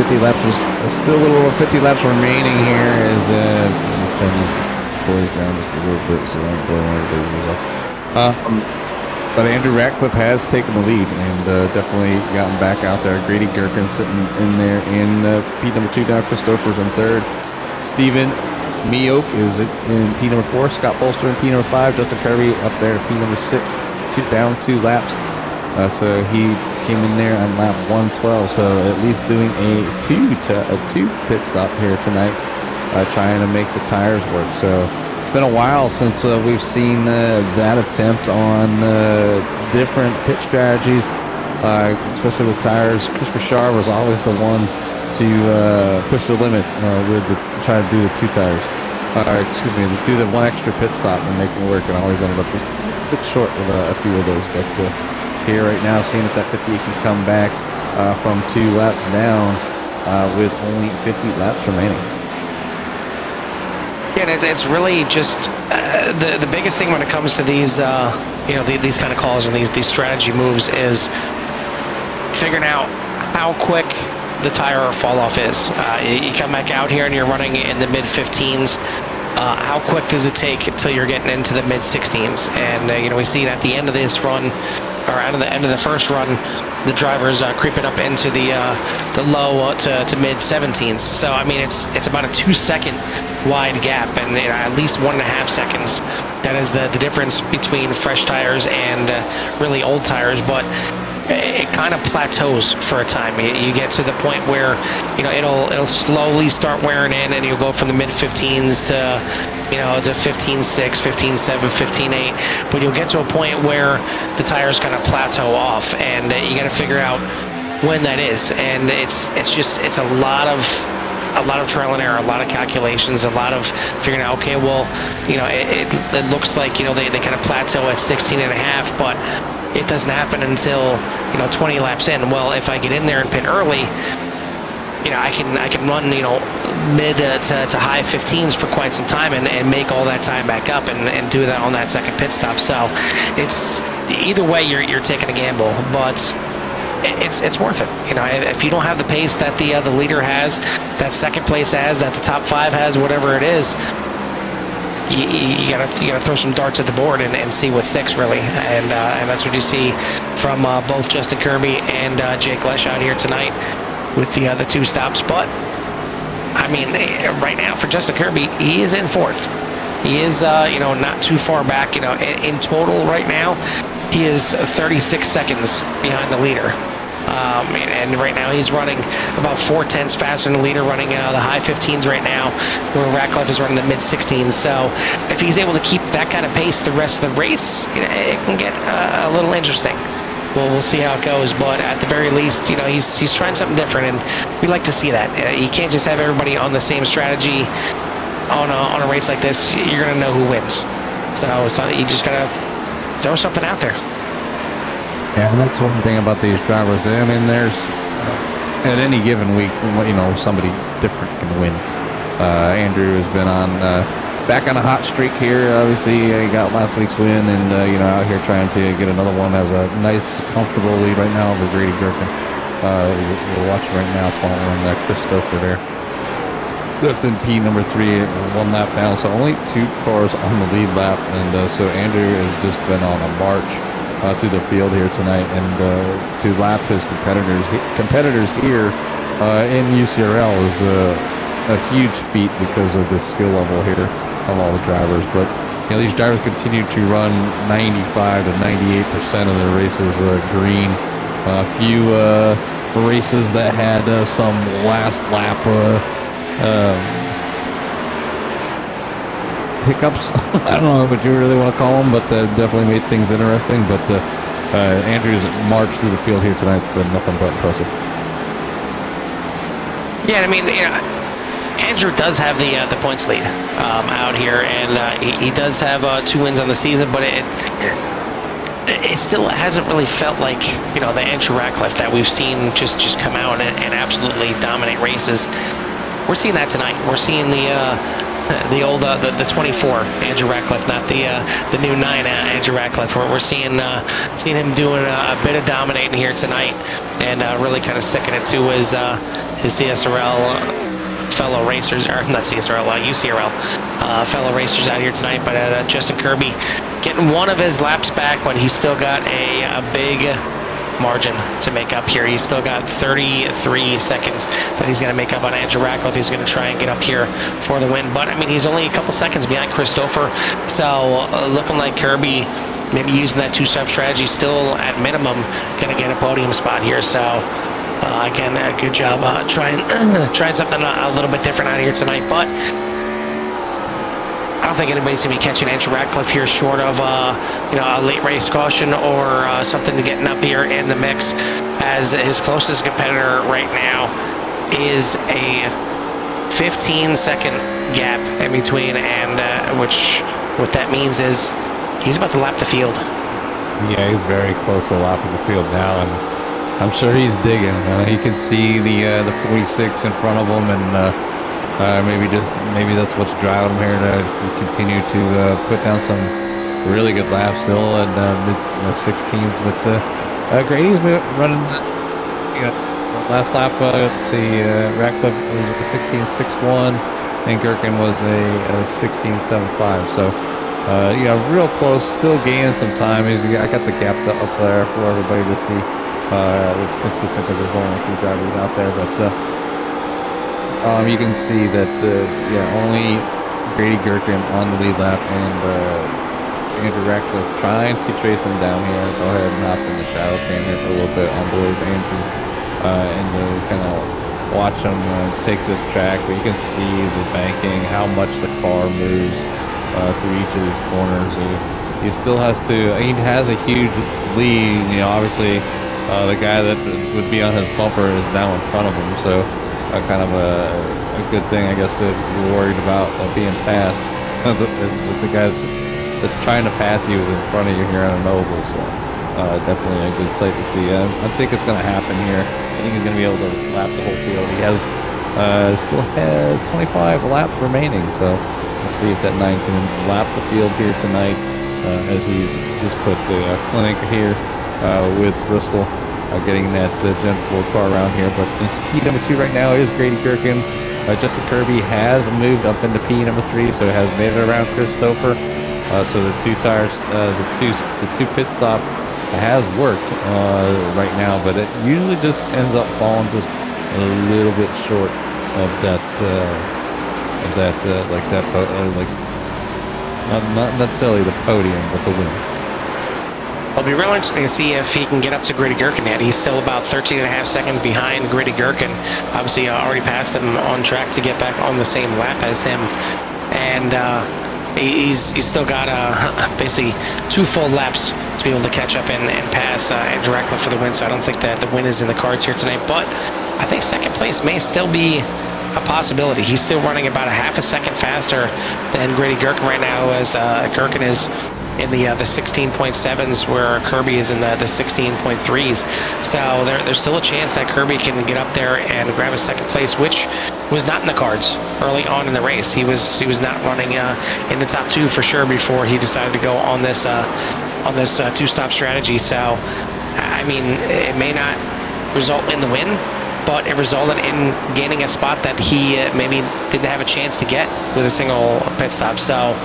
50 laps was still a little over 50 laps remaining here as turn these boys down just a little bit so I don't blow everybody up. But Andrew Ratcliffe has taken the lead and definitely gotten back out there. Grady Gherkin sitting in there in P number 2 down. Christopher's in 3rd. Steven Meoke is in P number 4. Scott Bolster in P number 5. Justin Kirby up there in P number 6. Down 2 laps. So he came in there on lap 112. So at least doing a two pit stop here tonight, trying to make the tires work. So it's been a while since we've seen that attempt on different pit strategies, especially with tires. Chris Bouchard was always the one to push the limit with try to do the 2 tires. Do the 1 extra pit stop and make it work, and always ended up just a bit short with a few of those. But here right now, seeing if that 50 can come back from 2 laps down with only 50 laps remaining. Yeah, and it's really just the biggest thing when it comes to these these kind of calls and these strategy moves is figuring out how quick the tire fall off is. You come back out here and you're running in the mid 15s. How quick does it take until you're getting into the mid 16s? And we see at the end of this run, or at the end of the first run, the drivers creeping up into the low to mid 17s. So I mean, it's about a 2-second wide gap, and at least 1.5 seconds. That is the difference between fresh tires and really old tires. But it kind of plateaus for a time. You get to the point where it'll slowly start wearing in, and you'll go from the mid 15s to 15.6, 15.7, 15.8. But you'll get to a point where the tires kind of plateau off, and you got to figure out when that is. And it's a lot of trial and error, a lot of calculations, a lot of figuring out, okay, well, it looks like, they kind of plateau at 16.5, but it doesn't happen until, 20 laps in. Well, if I get in there and pit early, I can run, mid to high 15s for quite some time and make all that time back up and do that on that second pit stop. So it's either way, you're taking a gamble, but it's worth it. If you don't have the pace that the leader has, that second place has, that the top 5 has, whatever it is, you gotta throw some darts at the board and see what sticks, really. And that's what you see from both Justin Kirby and Jake Lesh out here tonight with the other 2 stops. But I mean, right now for Justin Kirby, he is in 4th. He is not too far back. In total right now, he is 36 seconds behind the leader. And right now he's running about 4/10 faster than the leader, running the high 15s right now, where Ratcliffe is running the mid 16s. So if he's able to keep that kind of pace the rest of the race, it can get a little interesting. Well, we'll see how it goes, but at the very least, he's trying something different, and we like to see that. You can't just have everybody on the same strategy on a race like this. You're gonna know who wins. So you just gotta throw something out there. Yeah, and that's one thing about these drivers. I mean, there's at any given week, somebody different can win. Andrew has been back on a hot streak here. Obviously, he got last week's win, and out here trying to get another one. Has a nice, comfortable lead right now over Grady Gherkin. We're watching right now, following Christopher there. That's in P number 3, 1 lap down. So only 2 cars on the lead lap, and so Andrew has just been on a march through the field here tonight, and to lap his competitors here in UCRL is a huge feat because of the skill level here of all the drivers. But these drivers continue to run 95 to 98% of their races green. A few races that had some last lap hiccups. I don't know what you really want to call them, but definitely made things interesting. But Andrew's march through the field here tonight has been nothing but impressive. Yeah, I mean, Andrew does have the points lead out here, and he does have 2 wins on the season, but it still hasn't really felt like the Andrew Ratcliffe that we've seen just come out and absolutely dominate races. We're seeing that tonight. We're seeing the old the 24 Andrew Ratcliffe, not the new 9 Andrew Ratcliffe. We're seeing him doing a bit of dominating here tonight, and really kind of sticking it to his CSRL fellow racers, or not CSRL, UCRL fellow racers out here tonight. But Justin Kirby getting one of his laps back when he's still got a big margin to make up here. He's still got 33 seconds that he's going to make up on Andrew Ratcliffe. He's going to try and get up here for the win. But, I mean, he's only a couple seconds behind Christopher. So, looking like Kirby maybe using that two-step strategy, still at minimum going to get a podium spot here. So, again, a good job trying something a little bit different out here tonight. But I don't think anybody's going to be catching Andrew Ratcliffe here short of a late race caution or something to getting up here in the mix, as his closest competitor right now is a 15-second gap in between, and what that means is he's about to lap the field. Yeah, he's very close to lapping the field now, and I'm sure he's digging. He can see the 46 in front of him, and maybe that's what's driving him here to continue to put down some really good laps still in mid-16s. But Grady's running, last lap. Ratcliffe was a 16.61, and Gherkin was a 16.75. So real close, still gaining some time. I got the gap up there for everybody to see. It's consistent because there's only a few drivers out there, but. You can see that only Grady Gherkin on the lead lap, and Andrew Ratcliffe trying to chase him down here. Go ahead and hop in the shadow stand here for a little bit on board with Andrew, and kind of watch him take this track. But you can see the banking, how much the car moves through each of these corners. He still has to. He has a huge lead. Obviously, the guy that would be on his bumper is now in front of him. So. Kind of a good thing, I guess, that you're worried about being passed. The guys that's trying to pass you is in front of you here on an oval, so definitely a good sight to see. I think it's going to happen here. I think he's going to be able to lap the whole field. He still has 25 laps remaining, so we'll see if that 9 can lap the field here tonight, as he's just put a clinic here with Bristol. Getting that Gen 4 car around here. But in P number 2 right now is Grady Gherkin. Justin Kirby has moved up into P number 3, so it has made it around Christopher. So the two tires, the two pit stop has worked right now, but it usually just ends up falling just a little bit short of that, not necessarily the podium, but the win. It'll be real interesting to see if he can get up to Grady Gherkin yet. He's still about 13.5 seconds behind Grady Gherkin. Obviously, already passed him on track to get back on the same lap as him. And he's still got basically 2 full laps to be able to catch up and pass Andrew Ratcliffe for the win. So I don't think that the win is in the cards here tonight. But I think second place may still be a possibility. He's still running about a half a second faster than Grady Gherkin right now, as Gherkin is in the 16.7s, where Kirby is in the 16.3s. So there's still a chance that Kirby can get up there and grab a second place, which was not in the cards early on in the race. He was not running in the top 2 for sure before he decided to go on this two-stop strategy. So I mean, it may not result in the win, but it resulted in gaining a spot that he maybe didn't have a chance to get with a single pit stop. So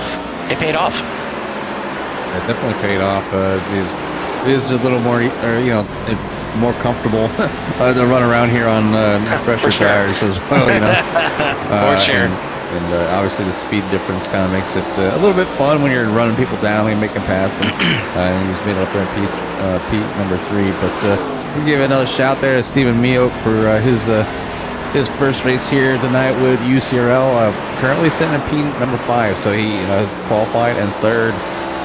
it paid off. It definitely paid off. It is a little more, more comfortable to run around here on pressure tires as well. For sure. And obviously the speed difference kind of makes it a little bit fun when you're running people down and making past them. And he's made it up there in Pete number 3. But we give another shout there to Stephen Mio for his first race here tonight with UCRL. Currently sitting in P number 5, so he has qualified in 3rd.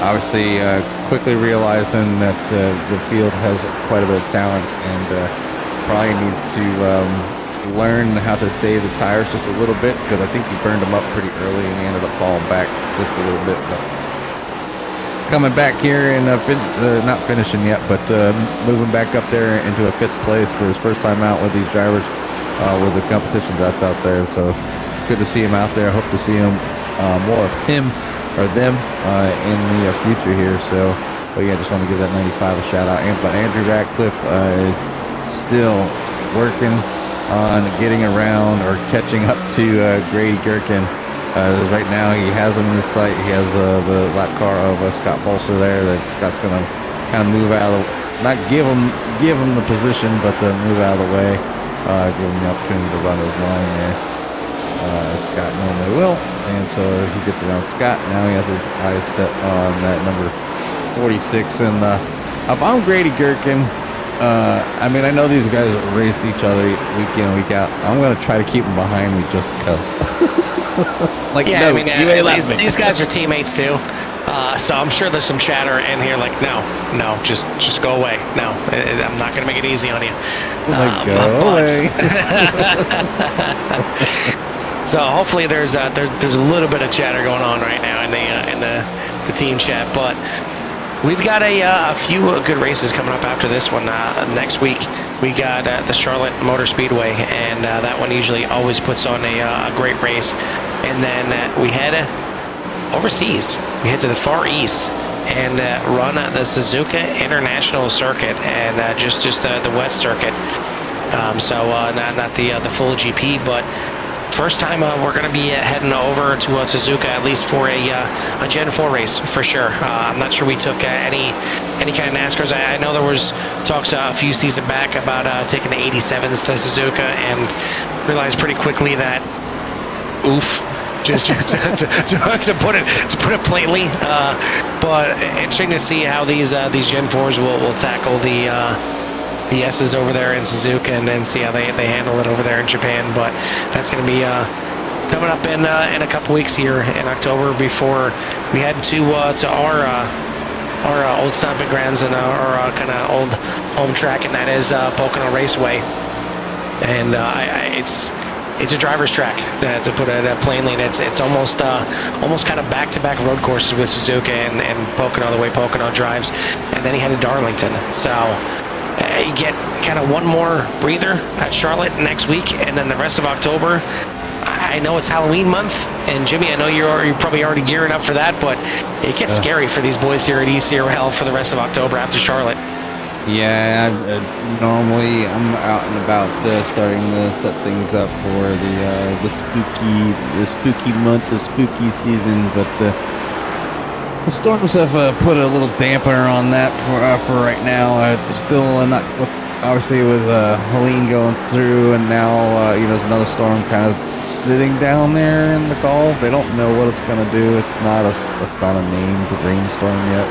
Obviously, quickly realizing that the field has quite a bit of talent, and probably needs to learn how to save the tires just a little bit, because I think he burned them up pretty early and he ended up falling back just a little bit. But coming back here and not finishing yet, but moving back up there into a 5th place for his first time out with these drivers, with the competition that's out there. So it's good to see him out there. I hope to see him more of him or them in the future here. So, but yeah, just want to give that 95 a shout out. But Andrew Ratcliffe is still working on getting around or catching up to Grady Gherkin. Right now he has him in his sight. He has the lap car of Scott Bolster there that Scott's going to kind of move out of the, not give him the position, but move out of the way, give him the opportunity to run his line there, as Scott normally will. And so he gets around Scott. Now he has his eyes set on that number 46. And if I'm Grady Gherkin, I mean, I know these guys race each other week in and week out. I'm going to try to keep them behind me just because. Like, yeah, no, I mean, you ain't allowed me. these guys are teammates too. So I'm sure there's some chatter in here like, no, just go away. No, I'm not going to make it easy on you. Go away. So hopefully there's a little bit of chatter going on right now in the team chat, but we've got a few good races coming up after this one. Next week we got the Charlotte Motor Speedway, and that one usually always puts on a great race. And then we head overseas. We head to the Far East and run the Suzuka International Circuit, and just the West Circuit. So not the full GP, but first time we're going to be heading over to Suzuka, at least for a Gen 4 race for sure. I'm not sure we took any kind of NASCARs. I know there was talks a few seasons back about taking the 87s to Suzuka, and realized pretty quickly that oof. Just to put it plainly, but interesting to see how these Gen 4s will tackle the S's over there in Suzuka, and then see how they handle it over there in Japan. But that's going to be coming up in a couple weeks here in October before we head to our old stomping grounds and our kind of old home track, and that is Pocono Raceway. And it's a driver's track, to put it plainly. It's almost kind of back-to-back road courses with Suzuka and Pocono, the way Pocono drives, and then he headed to Darlington. So you get kind of one more breather at Charlotte next week, and then the rest of October. I know it's Halloween month, and Jimmy, I know you're probably already gearing up for that, but it gets scary for these boys here at Ucrl for the rest of October after Charlotte. Yeah, normally I'm out and about starting to set things up for the spooky month, the spooky season, but the storms have put a little dampener on that for right now. Still not obviously with Helene going through, and now there's another storm kind of sitting down there in the Gulf. They don't know what it's going to do. It's not a named rainstorm yet.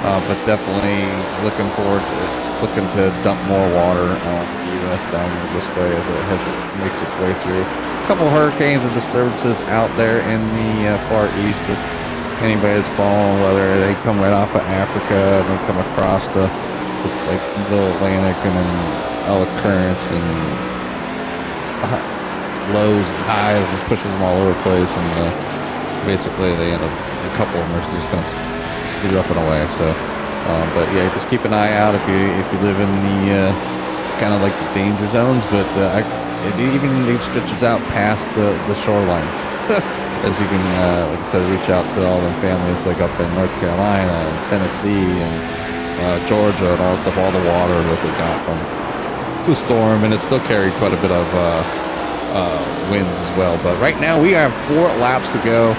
But definitely looking forward to it. It's looking to dump more water on the U.S. down this way as it makes its way through. A couple of hurricanes and disturbances out there in the Far East. If anybody that's following, whether they come right off of Africa and they come across the middle Atlantic, and then all the currents and lows and highs and pushes them all over the place, and basically they end up, a couple of them are just going to steer up and away. So but yeah, just keep an eye out if you live in the kind of like the danger zones, but it even stretches out past the shorelines. As you can like I said, reach out to all the families like up in North Carolina and Tennessee and Georgia and all that stuff, all the water that they got from the storm, and it still carried quite a bit of winds as well. But right now we have 4 laps to go.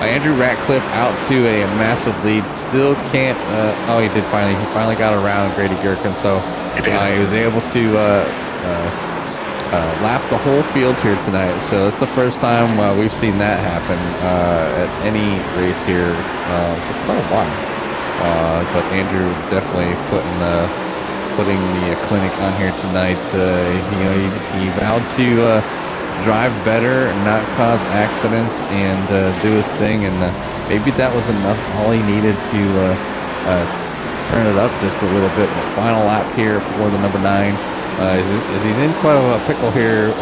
Andrew Ratcliffe out to a massive lead. Still can't. He finally got around Grady Gherkin, so he was able to lap the whole field here tonight. So it's the first time we've seen that happen at any race here for quite a while. But Andrew definitely putting the clinic on here tonight. He vowed to drive better and not cause accidents and do his thing, and maybe that was enough, all he needed to turn it up just a little bit. Final lap here for the number 9. He's in quite a pickle here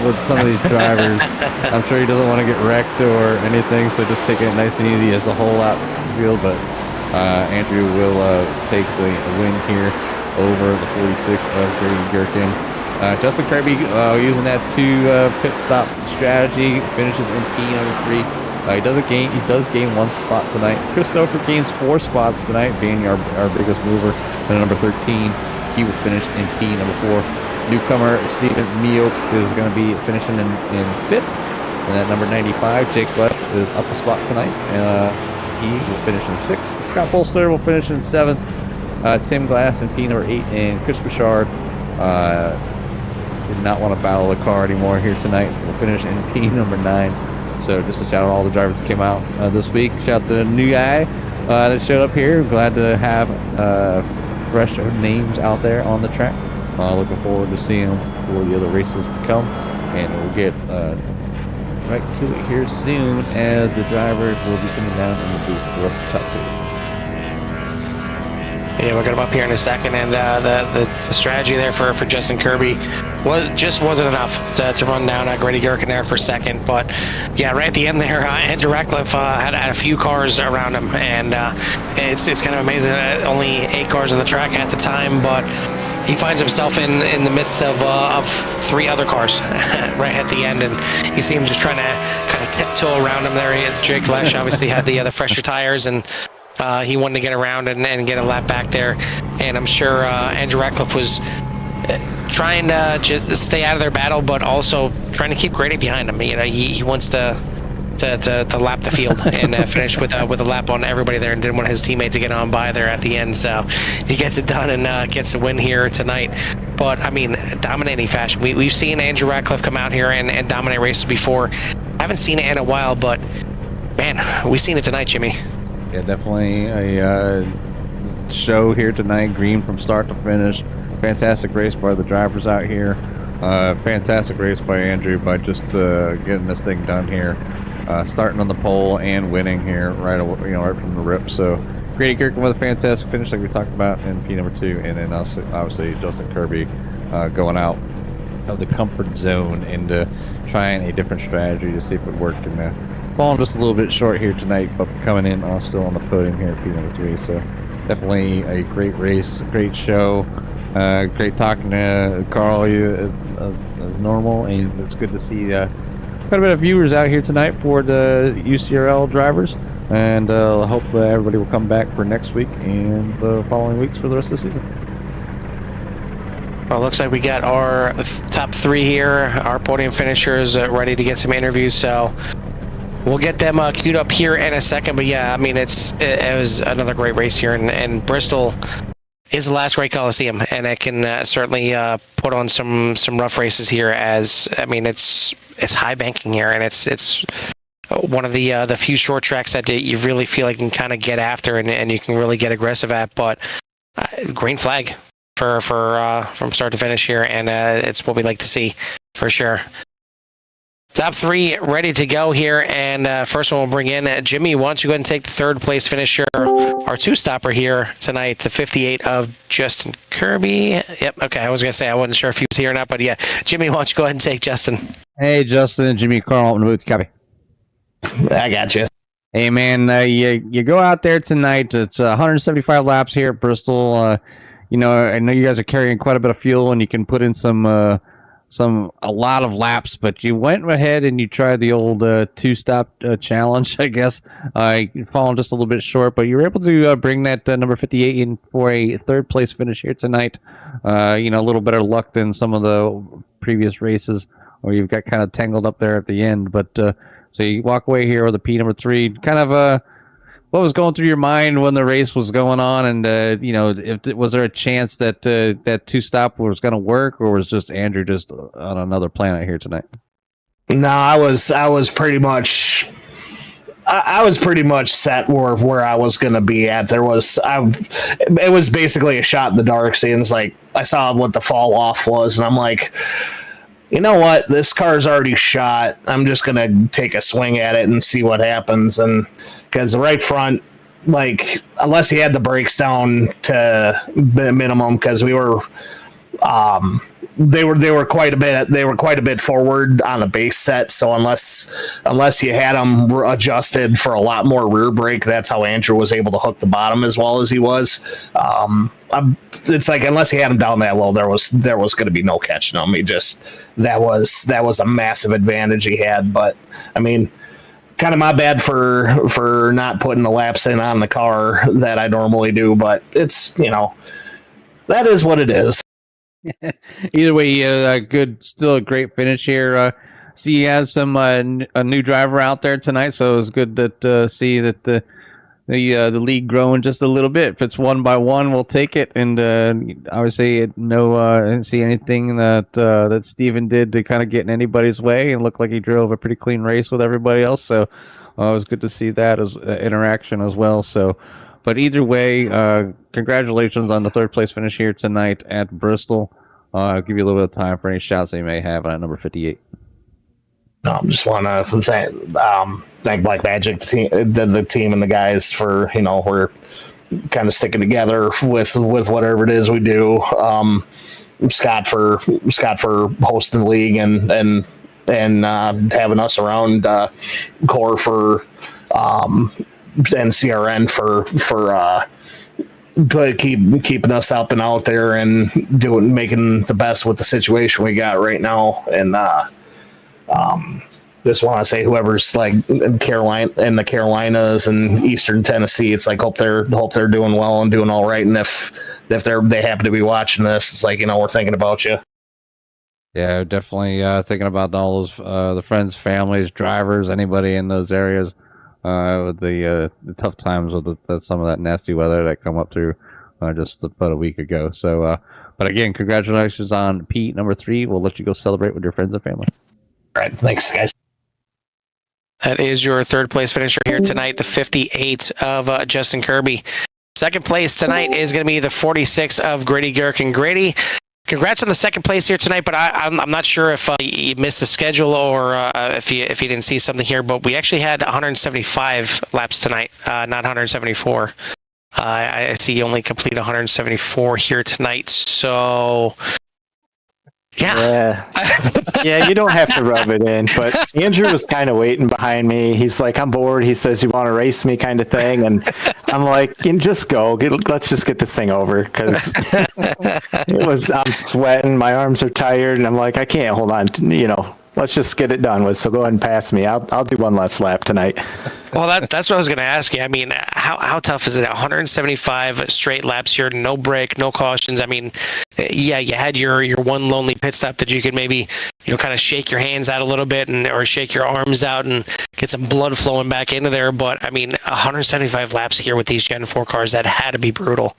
with some of these drivers. I'm sure he doesn't want to get wrecked or anything, so just taking it nice and easy as a whole lap field. But Andrew will take the win here over the 46 of Grady Gherkin. Justin Kirby using that 2 pit stop strategy, finishes in P number 3. He does gain 1 spot tonight. Christopher gains 4 spots tonight, being our biggest mover. And number 13, he will finish in P number 4. Newcomer Stephen Mioch is going to be finishing in 5th. And at number 95, Jake West is up a spot tonight. He will finish in 6th. Scott Bolster will finish in 7th. Tim Glass in P number 8. And Chris Bouchard did not want to battle the car anymore here tonight. Will finish in P number 9. So just to shout out all the drivers that came out this week. Shout out to the new guy that showed up here. Glad to have fresh names out there on the track. Looking forward to seeing them for the other races to come. And we'll get right to it here soon as the drivers will be coming down in the booth for us to talk to. Yeah, we'll get him up here in a second, and the strategy there for Justin Kirby wasn't enough to run down Grady Gherkin there for second. But yeah, right at the end there, Andrew Ratcliffe had a few cars around him, and it's kind of amazing. Only 8 cars on the track at the time, but he finds himself in the midst of 3 other cars right at the end, and you see him just trying to kind of tiptoe around him there. Jake Lesh obviously had the fresher tires, and he wanted to get around and get a lap back there. And I'm sure Andrew Ratcliffe was trying to just stay out of their battle, but also trying to keep Grady behind him. You know, he wants to lap the field and finish with a lap on everybody there, and didn't want his teammate to get on by there at the end. So he gets it done and gets the win here tonight. But I mean, dominating fashion. We've seen Andrew Ratcliffe come out here and dominate races before. I haven't seen it in a while, but man, we've seen it tonight, Jimmy. Yeah, definitely a show here tonight. Green from start to finish. Fantastic race by the drivers out here. Fantastic race by Andrew by just getting this thing done here. Starting on the pole and winning here right from the rip. So Grady Gherkin with a fantastic finish like we talked about in P number 2, and then also obviously Justin Kirby going out of the comfort zone into trying a different strategy to see if it worked, and falling just a little bit short here tonight, but coming in still on the podium here at P number 3. So definitely a great race, great show. Great talking to Carl as normal, and it's good to see quite a bit of viewers out here tonight for the UCRL drivers, and hope everybody will come back for next week and the following weeks for the rest of the season. Well, it looks like we got our top 3 here, our podium finishers ready to get some interviews, so we'll get them queued up here in a second. But yeah, I mean, it was another great race here, and Bristol is the last great Coliseum, and it can certainly put on some rough races here. As I mean, it's high banking here, and it's one of the few short tracks that you really feel like you can kind of get after, and you can really get aggressive at. But green flag for from start to finish here, and it's what we like to see for sure. Top 3 ready to go here, and first one we'll bring in Jimmy. Why don't you go ahead and take the 3rd place finisher, our 2-stopper here tonight, the 58 of Justin Kirby. Yep, okay, I was going to say I wasn't sure if he was here or not, but yeah, Jimmy, why don't you go ahead and take Justin? Hey, Justin, Jimmy, Carl, in the booth, copy. I got you. Hey, man, you go out there tonight. It's 175 laps here at Bristol. I know you guys are carrying quite a bit of fuel, and you can put in a lot of laps, but you went ahead and you tried the old 2-stop challenge, I guess. You've fallen just a little bit short, but you were able to bring that number 58 in for a 3rd place finish here tonight. A little better luck than some of the previous races, or you've got kind of tangled up there at the end. But so you walk away here with a P number 3. Kind of what was going through your mind when the race was going on, and was there a chance that that 2-stop was going to work, or was just Andrew just on another planet here tonight? No, I was pretty much set where I was going to be at. It was basically a shot in the dark. Seems like I saw what the fall off was, and I'm like, you know what? This car's already shot. I'm just going to take a swing at it and see what happens. And because the right front, like, unless he had the brakes down to minimum, because we were, they were quite a bit forward on the base set. So unless you had them adjusted for a lot more rear brake, that's how Andrew was able to hook the bottom as well as he was. It's like, unless he had him down that low, there was going to be no catching him. That was a massive advantage he had. But I mean, kind of my bad for not putting the laps in on the car that I normally do. But it's, that is what it is. Either way, still a great finish here. See, you have some a new driver out there tonight, so it was good that see that the league growing just a little bit. If it's 1-by-1, we'll take it. And obviously, I didn't see anything that Steven did to kind of get in anybody's way, and looked like he drove a pretty clean race with everybody else. So it was good to see that as interaction as well. So, but either way, congratulations on the third place finish here tonight at Bristol. I'll give you a little bit of time for any shouts that you may have on number 58. No, I just want to thank Black Magic, the team and the guys for, we're kind of sticking together with whatever it is we do. Scott for hosting the league and having us around, Core for and CRN for keeping us up and out there and making the best with the situation we got right now. And just want to say whoever's like in the Carolinas and Eastern Tennessee, it's like hope they're doing well and doing all right. And if they happen to be watching this, it's like, we're thinking about you. Yeah, definitely thinking about all those the friends, families, drivers, anybody in those areas with the tough times with some of that nasty weather that come up through just about a week ago. So, but again, congratulations on Pete, number 3. We'll let you go celebrate with your friends and family. All right, thanks, guys. That is your third place finisher here tonight, the 58 of Justin Kirby. Second place tonight is going to be the 46 of Grady Gherkin. Grady, congrats on the second place here tonight, but I'm not sure if you missed the schedule or if you didn't see something here, but we actually had 175 laps tonight, not 174. I see you only complete 174 here tonight, so... Yeah. Yeah, you don't have to rub it in, but Andrew was kind of waiting behind me. He's like, I'm bored. He says, you want to race me kind of thing. And I'm like, just go. Let's just get this thing over. Because I'm sweating. My arms are tired. And I'm like, I can't hold on. Let's just get it done with. So go ahead and pass me. I'll do one less lap tonight. Well, that's what I was going to ask you. I mean, how tough is it? 175 straight laps here, no break, no cautions. I mean, yeah, you had your one lonely pit stop that you could maybe, kind of shake your hands out a little bit or shake your arms out and get some blood flowing back into there. But I mean, 175 laps here with these Gen 4 cars, that had to be brutal.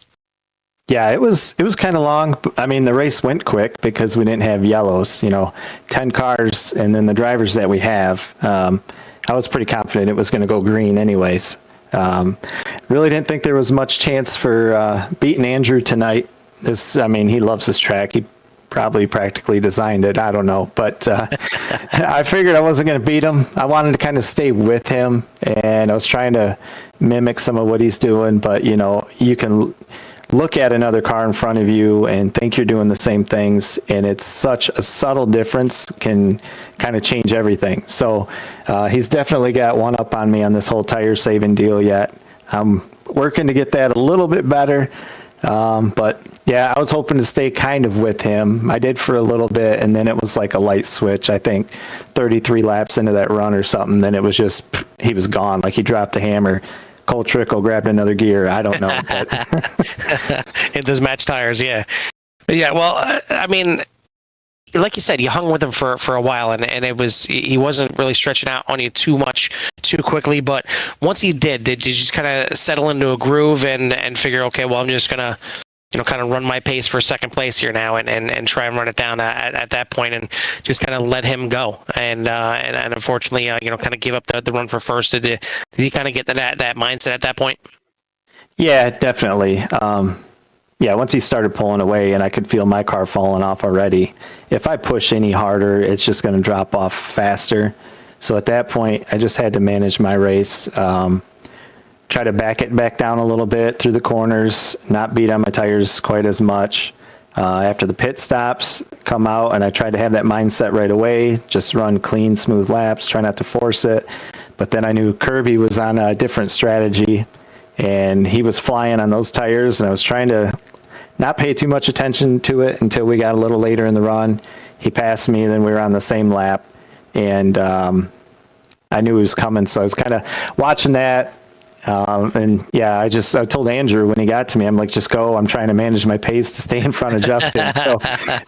Yeah, it was kind of long. I mean, the race went quick because we didn't have yellows, 10 cars, and then the drivers that we have, I was pretty confident it was going to go green anyways. Really didn't think there was much chance for beating Andrew tonight. He loves this track. He probably practically designed it. I don't know. But I figured I wasn't going to beat him. I wanted to kind of stay with him, and I was trying to mimic some of what he's doing. But, you can look at another car in front of you and think you're doing the same things, and it's such a subtle difference can kind of change everything. So he's definitely got one up on me on this whole tire saving deal yet. I'm working to get that a little bit better. But yeah, I was hoping to stay kind of with him. I did for a little bit, and then it was like a light switch. I think 33 laps into that run or something, then it was just, he was gone. Like he dropped the hammer. Cole Trickle grabbed another gear. I don't know. In those match tires, yeah. Yeah, well, I mean, like you said, you hung with him for a while, and he wasn't really stretching out on you too much too quickly. But once he did you just kind of settle into a groove and figure, okay, well, I'm just gonna kind of run my pace for second place here now and try and run it down at that point and just kind of let him go and unfortunately kind of give up the run for first. Did you kind of get that mindset at that point? Yeah, definitely. Once he started pulling away and I could feel my car falling off already, if I push any harder, it's just going to drop off faster. So at that point, I just had to manage my race, try to back it back down a little bit through the corners, not beat on my tires quite as much. After the pit stops, come out, and I tried to have that mindset right away, just run clean, smooth laps, try not to force it. But then I knew Kirby was on a different strategy, and he was flying on those tires, and I was trying to not pay too much attention to it until we got a little later in the run. He passed me, then we were on the same lap, and I knew he was coming, so I was kind of watching that. And yeah, I told Andrew when he got to me, I'm like, just go. I'm trying to manage my pace to stay in front of Justin. So,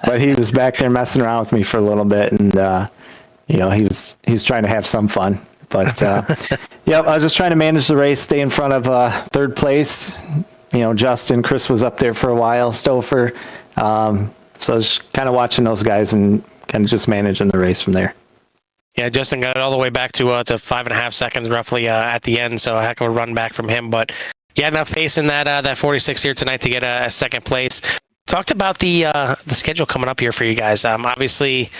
but he was back there messing around with me for a little bit, and he was trying to have some fun. But yeah, I was just trying to manage the race, stay in front of third place. Justin, Chris was up there for a while, Stouffer. So I was kind of watching those guys and kind of just managing the race from there. Yeah, Justin got it all the way back to 5.5 seconds roughly at the end, so a heck of a run back from him. But yeah, enough pace in that 46 here tonight to get a second place. Talked about the schedule coming up here for you guys. Obviously,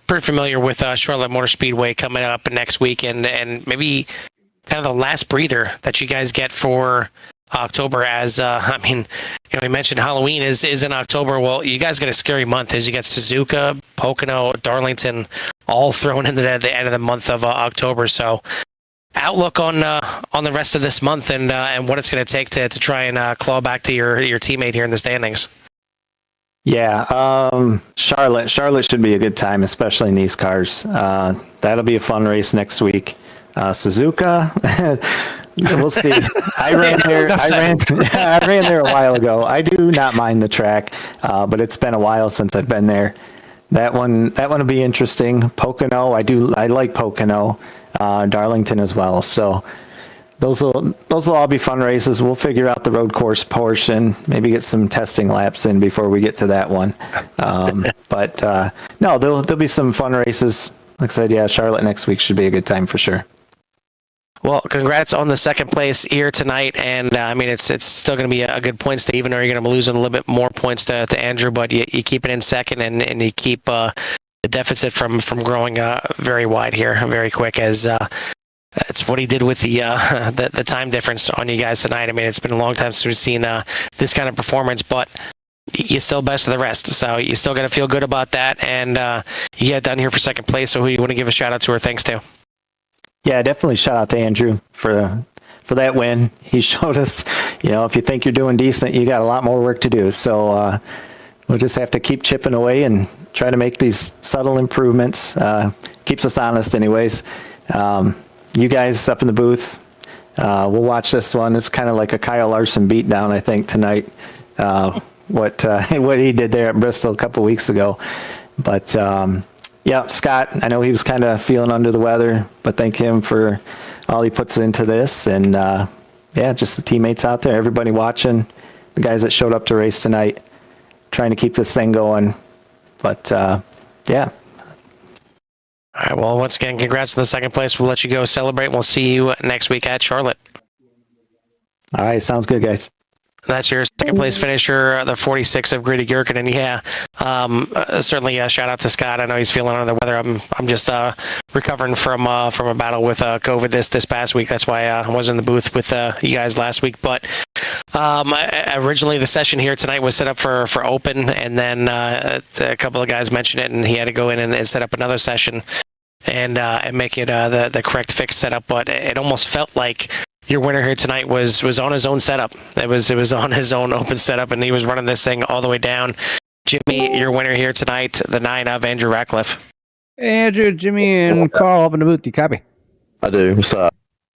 pretty familiar with Charlotte Motor Speedway coming up next week, and maybe kind of the last breather that you guys get for October. As we mentioned Halloween is in October. Well, you guys got a scary month as you get Suzuka, Pocono, Darlington, all thrown into the end of the month of October. So, outlook on the rest of this month and what it's going to take to try and claw back to your teammate here in the standings. Yeah, Charlotte should be a good time, especially in these cars. That'll be a fun race next week. Suzuka, we'll see. I ran there a while ago. I do not mind the track, but it's been a while since I've been there. That one will be interesting. Pocono, I like Pocono, Darlington as well. So those will all be fun races. We'll figure out the road course portion, maybe get some testing laps in before we get to that one. But no, there'll be some fun races. Like I said, yeah, Charlotte next week should be a good time for sure. Well, congrats on the second place here tonight, and it's still going to be a good points to even, or you're going to be losing a little bit more points to Andrew, but you keep it in second, and you keep the deficit from growing very wide here, very quick, as it's what he did with the time difference on you guys tonight. It's been a long time since we've seen this kind of performance, but you're still best of the rest, so you still got to feel good about that, and you get done here for second place. So who you want to give a shout out to or thanks to? Yeah, definitely shout out to Andrew for that win. He showed us, if you think you're doing decent, you got a lot more work to do. So we'll just have to keep chipping away and try to make these subtle improvements. Keeps us honest anyways. You guys up in the booth, we'll watch this one. It's kind of like a Kyle Larson beatdown, I think, tonight. What he did there at Bristol a couple weeks ago. But yeah, Scott, I know he was kind of feeling under the weather, but thank him for all he puts into this. And yeah, just the teammates out there, everybody watching, the guys that showed up to race tonight, trying to keep this thing going. But yeah. All right, well, once again, congrats on the second place. We'll let you go celebrate. We'll see you next week at Charlotte. All right, sounds good, guys. That's your second place finisher, the 46 of Grady Gherkin. And yeah, certainly a shout out to Scott. I know he's feeling under the weather. I'm just recovering from a battle with COVID this past week. That's why I was in the booth with you guys last week. But originally the session here tonight was set up for open, and then a couple of guys mentioned it, and he had to go in and set up another session and make it the correct fix setup. But it almost felt like your winner here tonight was on his own setup. It was on his own open setup, and he was running this thing all the way down. Jimmy, your winner here tonight, the 9 of Andrew Ratcliffe. Hey, Andrew, Jimmy, and Carl up in the booth. You copy? I do. What's up?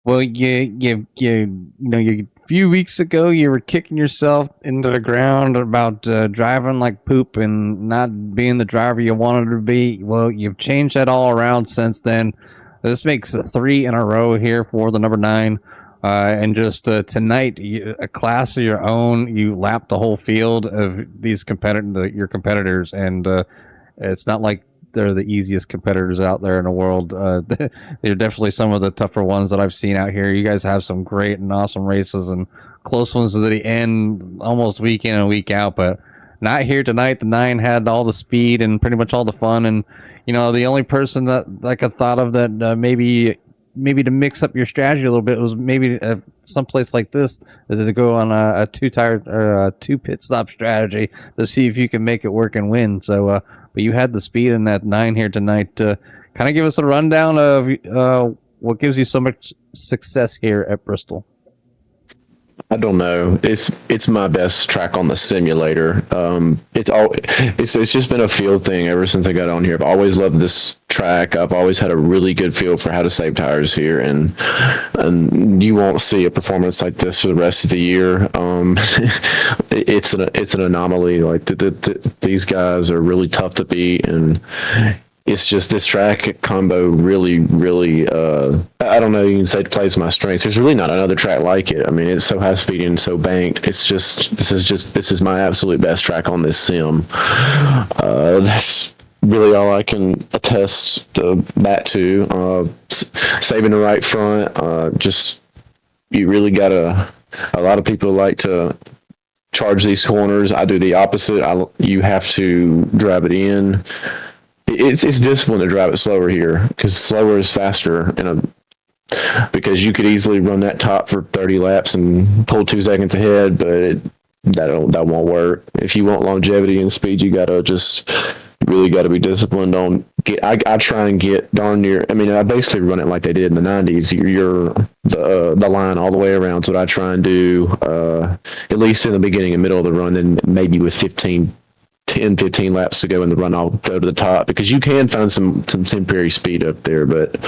Well, you a few weeks ago you were kicking yourself into the ground about driving like poop and not being the driver you wanted to be. Well, you've changed that all around since then. This makes 3 in a row here for the number 9. And just tonight, a class of your own, you lapped the whole field of these your competitors, and it's not like they're the easiest competitors out there in the world. They're definitely some of the tougher ones that I've seen out here. You guys have some great and awesome races and close ones to the end, almost week in and week out, but not here tonight. The 9 had all the speed and pretty much all the fun, and the only person that I could thought of that maybe to mix up your strategy a little bit was maybe someplace like this is to go on a 2-tire or a 2 pit stop strategy to see if you can make it work and win. So, but you had the speed in that 9 here tonight. Kind of give us a rundown of what gives you so much success here at Bristol. I don't know. It's my best track on the simulator. It's just been a field thing ever since I got on here. I've always loved this track. I've always had a really good feel for how to save tires here, and you won't see a performance like this for the rest of the year. It's an anomaly. Like these guys are really tough to beat, and it's just this track combo really I don't know, you can say it plays my strengths. There's really not another track like it. I mean, it's so high speed and so banked. This is my absolute best track on this sim. That's really all I can attest that to. Saving the right front, just you really gotta. A lot of people like to charge these corners. I do the opposite. You have to drive it in. It's discipline to drive it slower here, because slower is faster. Because you could easily run that top for 30 laps and pull 2 seconds ahead, but that won't work. If you want longevity and speed, you really got to be disciplined on I try and get darn near. I mean, I basically run it like they did in the 90s. You're the line all the way around. So what I try and do, at least in the beginning and middle of the run, and maybe with 10, 15 laps to go in the run, I'll go to the top, because you can find some temporary speed up there, but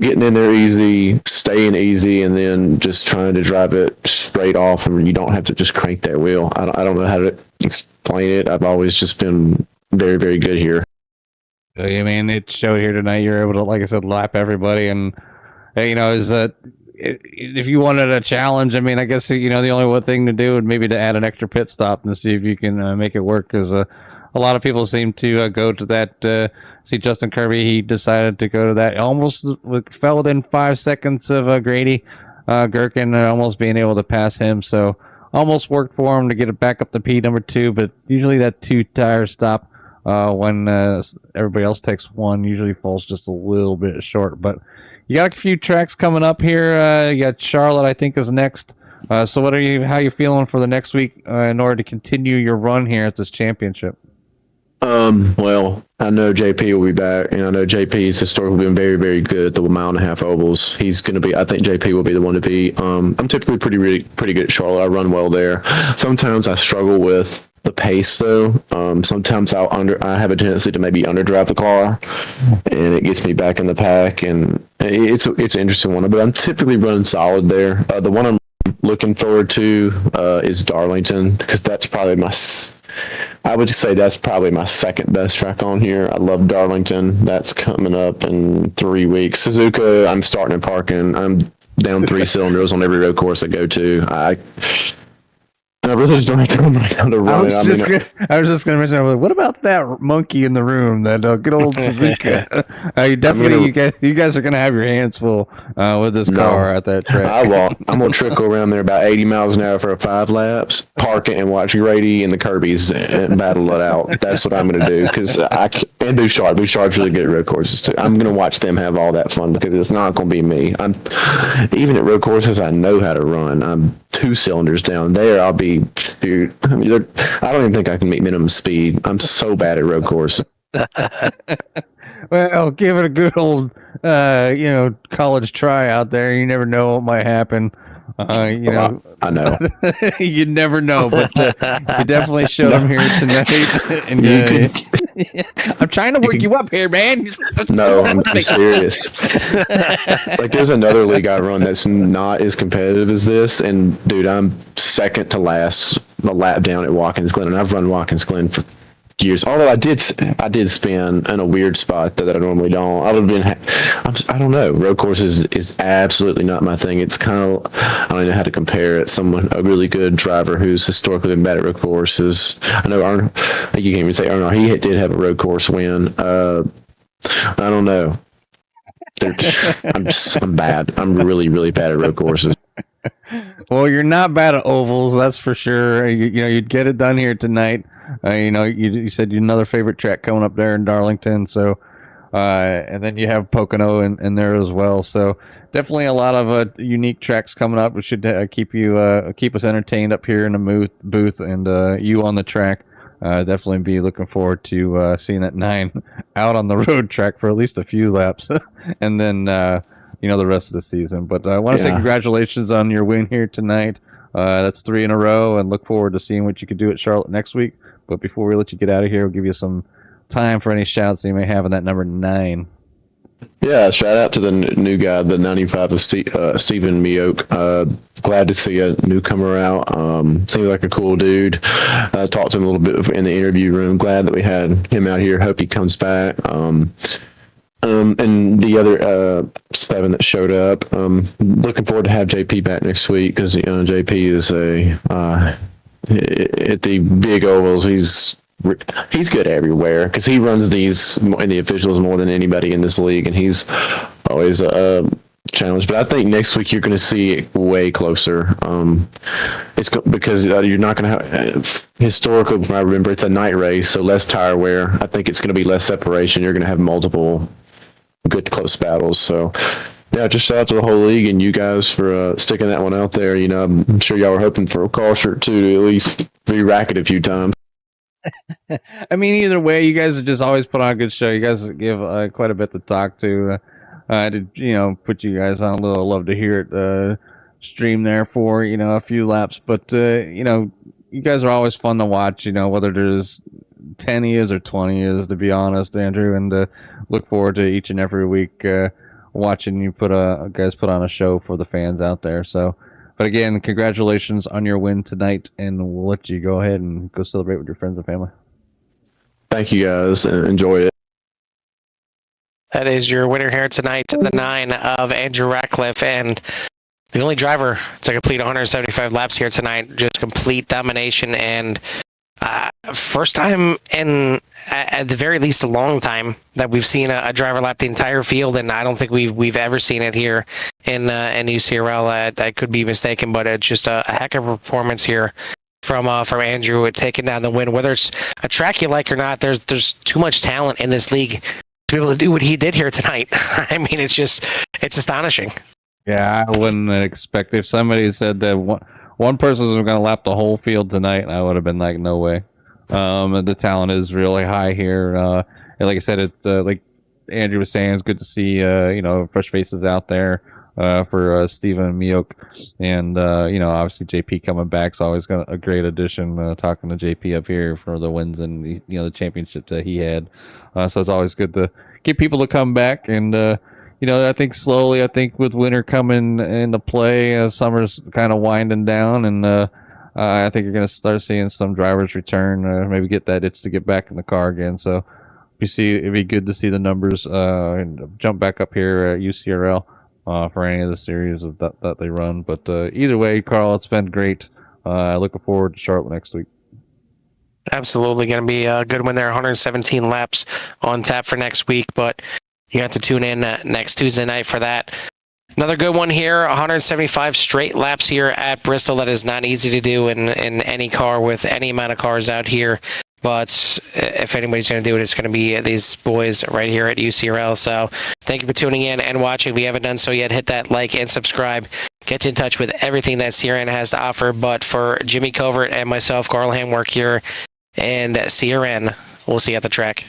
getting in there easy, staying easy, and then just trying to drive it straight off, and you don't have to just crank that wheel. I don't know how to explain it. I've always just been very, very good here. I mean, it showed here tonight. You're able to, like I said, lap everybody, and is that if you wanted a challenge? I mean, I guess the only one thing to do would maybe to add an extra pit stop and see if you can make it work, because a lot of people seem to go to that. See, Justin Kirby, he decided to go to that. Almost fell within 5 seconds of Grady Gherkin, almost being able to pass him. So almost worked for him to get it back up to P number 2. But usually that 2-tire stop when everybody else takes 1 usually falls just a little bit short. But you got a few tracks coming up here. You got Charlotte, I think, is next. So how you feeling for the next week in order to continue your run here at this championship? Well, I know JP will be back, and I know JP has historically been very, very good at the 1.5 mile ovals. He's going to be, I think JP will be the one to beat. I'm typically pretty good at Charlotte. I run well there. Sometimes I struggle with the pace, though. Sometimes I have a tendency to maybe underdrive the car, and it gets me back in the pack, and it's an interesting one. But I'm typically running solid there. The one I'm looking forward to is Darlington, because that's probably I would say that's probably my second best track on here. I love Darlington. That's coming up in 3 weeks. Suzuka, I'm starting and parking. I'm down 3 cylinders on every road course I go to. I really just don't have to run I was just going to mention, what about that monkey in the room, that good old Suzuka? You guys are going to have your hands full with this car at that track. I won't. I'm going to trickle around there about 80 miles an hour for 5 laps, park it, and watch Grady and the Kirbys and battle it out. That's what I'm going to do, and Bouchard. Bouchard's really good at road courses, too. I'm going to watch them have all that fun, because it's not going to be me. Even at road courses, I know how to run. I'm 2 cylinders down there. I'll be, dude. I mean, I don't even think I can meet minimum speed. I'm so bad at road course. Well, give it a good old, college try out there. You never know what might happen. I know. You never know, but you definitely showed them here tonight. And I'm trying to work you up here, man. No, I'm serious. Like, there's another league I run that's not as competitive as this, and dude, I'm second to last a lap down at Watkins Glen, and I've run Watkins Glen for years. Although I did spin in a weird spot that I normally don't. I would have been. I don't know. Road courses is absolutely not my thing. It's kind of, I don't know how to compare it. A really good driver who's historically been bad at road courses. I know Arnold. I think you can't even say Arnold. He did have a road course win. I don't know. I'm bad. I'm really, really bad at road courses. Well, you're not bad at ovals, that's for sure. You'd get it done here tonight. You said another favorite track coming up there in Darlington, so and then you have Pocono in there as well. So definitely a lot of unique tracks coming up, which should keep us entertained up here in the booth, and you on the track. Definitely be looking forward to seeing that 9 out on the road track for at least a few laps, and then the rest of the season. But I want to say congratulations on your win here tonight. That's 3 in a row, and look forward to seeing what you can do at Charlotte next week. But before we let you get out of here, we'll give you some time for any shouts you may have on that number 9. Yeah, shout out to the new guy, the 95 of Stephen Mioke. Glad to see a newcomer out. Seems like a cool dude. Talked to him a little bit in the interview room. Glad that we had him out here. Hope he comes back. And the other 7 that showed up. Looking forward to have JP back next week because JP is at the big ovals. He's good everywhere because he runs these in the officials more than anybody in this league, and he's always a challenge. But I think next week you're going to see it way closer. Because you're not going to have historical. I remember it's a night race, so less tire wear. I think it's going to be less separation. You're going to have multiple good close battles. So yeah, just shout out to the whole league and you guys for sticking that one out there. I'm sure y'all were hoping for a call shirt too to at least be racket a few times. I mean, either way, you guys have just always put on a good show. You guys give quite a bit to talk to. I did, put you guys on a little love to hear it stream there for, a few laps. But, you guys are always fun to watch, whether there's 10 years or 20 years, to be honest, Andrew. And look forward to each and every week watching you guys put on a show for the fans out there. So, but again, congratulations on your win tonight, and we'll let you go ahead and go celebrate with your friends and family. Thank you guys, and enjoy it. That is your winner here tonight, the 9 of Andrew Ratcliffe, and the only driver to complete 175 laps here tonight. Just complete domination, and first time in, at the very least, a long time that we've seen a driver lap the entire field, and I don't think we've ever seen it here in UCRL. I could be mistaken, but it's just a heck of a performance here from Andrew, taking down the win. Whether it's a track you like or not, there's too much talent in this league to be able to do what he did here tonight. I mean, it's astonishing. Yeah, I wouldn't expect if somebody said that one person was going to lap the whole field tonight, I would have been like, no way. The talent is really high here. And like I said, it's like Andrew was saying, it's good to see fresh faces out there for Stephen Mioke, and obviously JP coming back is always a great addition. Talking to JP up here for the wins and the championships that he had, so it's always good to get people to come back. And I think slowly, with winter coming into play, summer's kind of winding down, and I think you're going to start seeing some drivers return, maybe get that itch to get back in the car again. So it'd be good to see the numbers jump back up here at UCRL for any of the series that they run. But either way, Carl, it's been great. Looking forward to Charlotte next week. Absolutely going to be a good one there. 117 laps on tap for next week, but you have to tune in next Tuesday night for that. Another good one here, 175 straight laps here at Bristol. That is not easy to do in any car with any amount of cars out here. But if anybody's going to do it, it's going to be these boys right here at UCRL. So thank you for tuning in and watching. If you haven't done so yet, hit that like and subscribe. Get in touch with everything that CRN has to offer. But for Jimmy Covert and myself, Carl Hamwork here, and CRN, we'll see you at the track.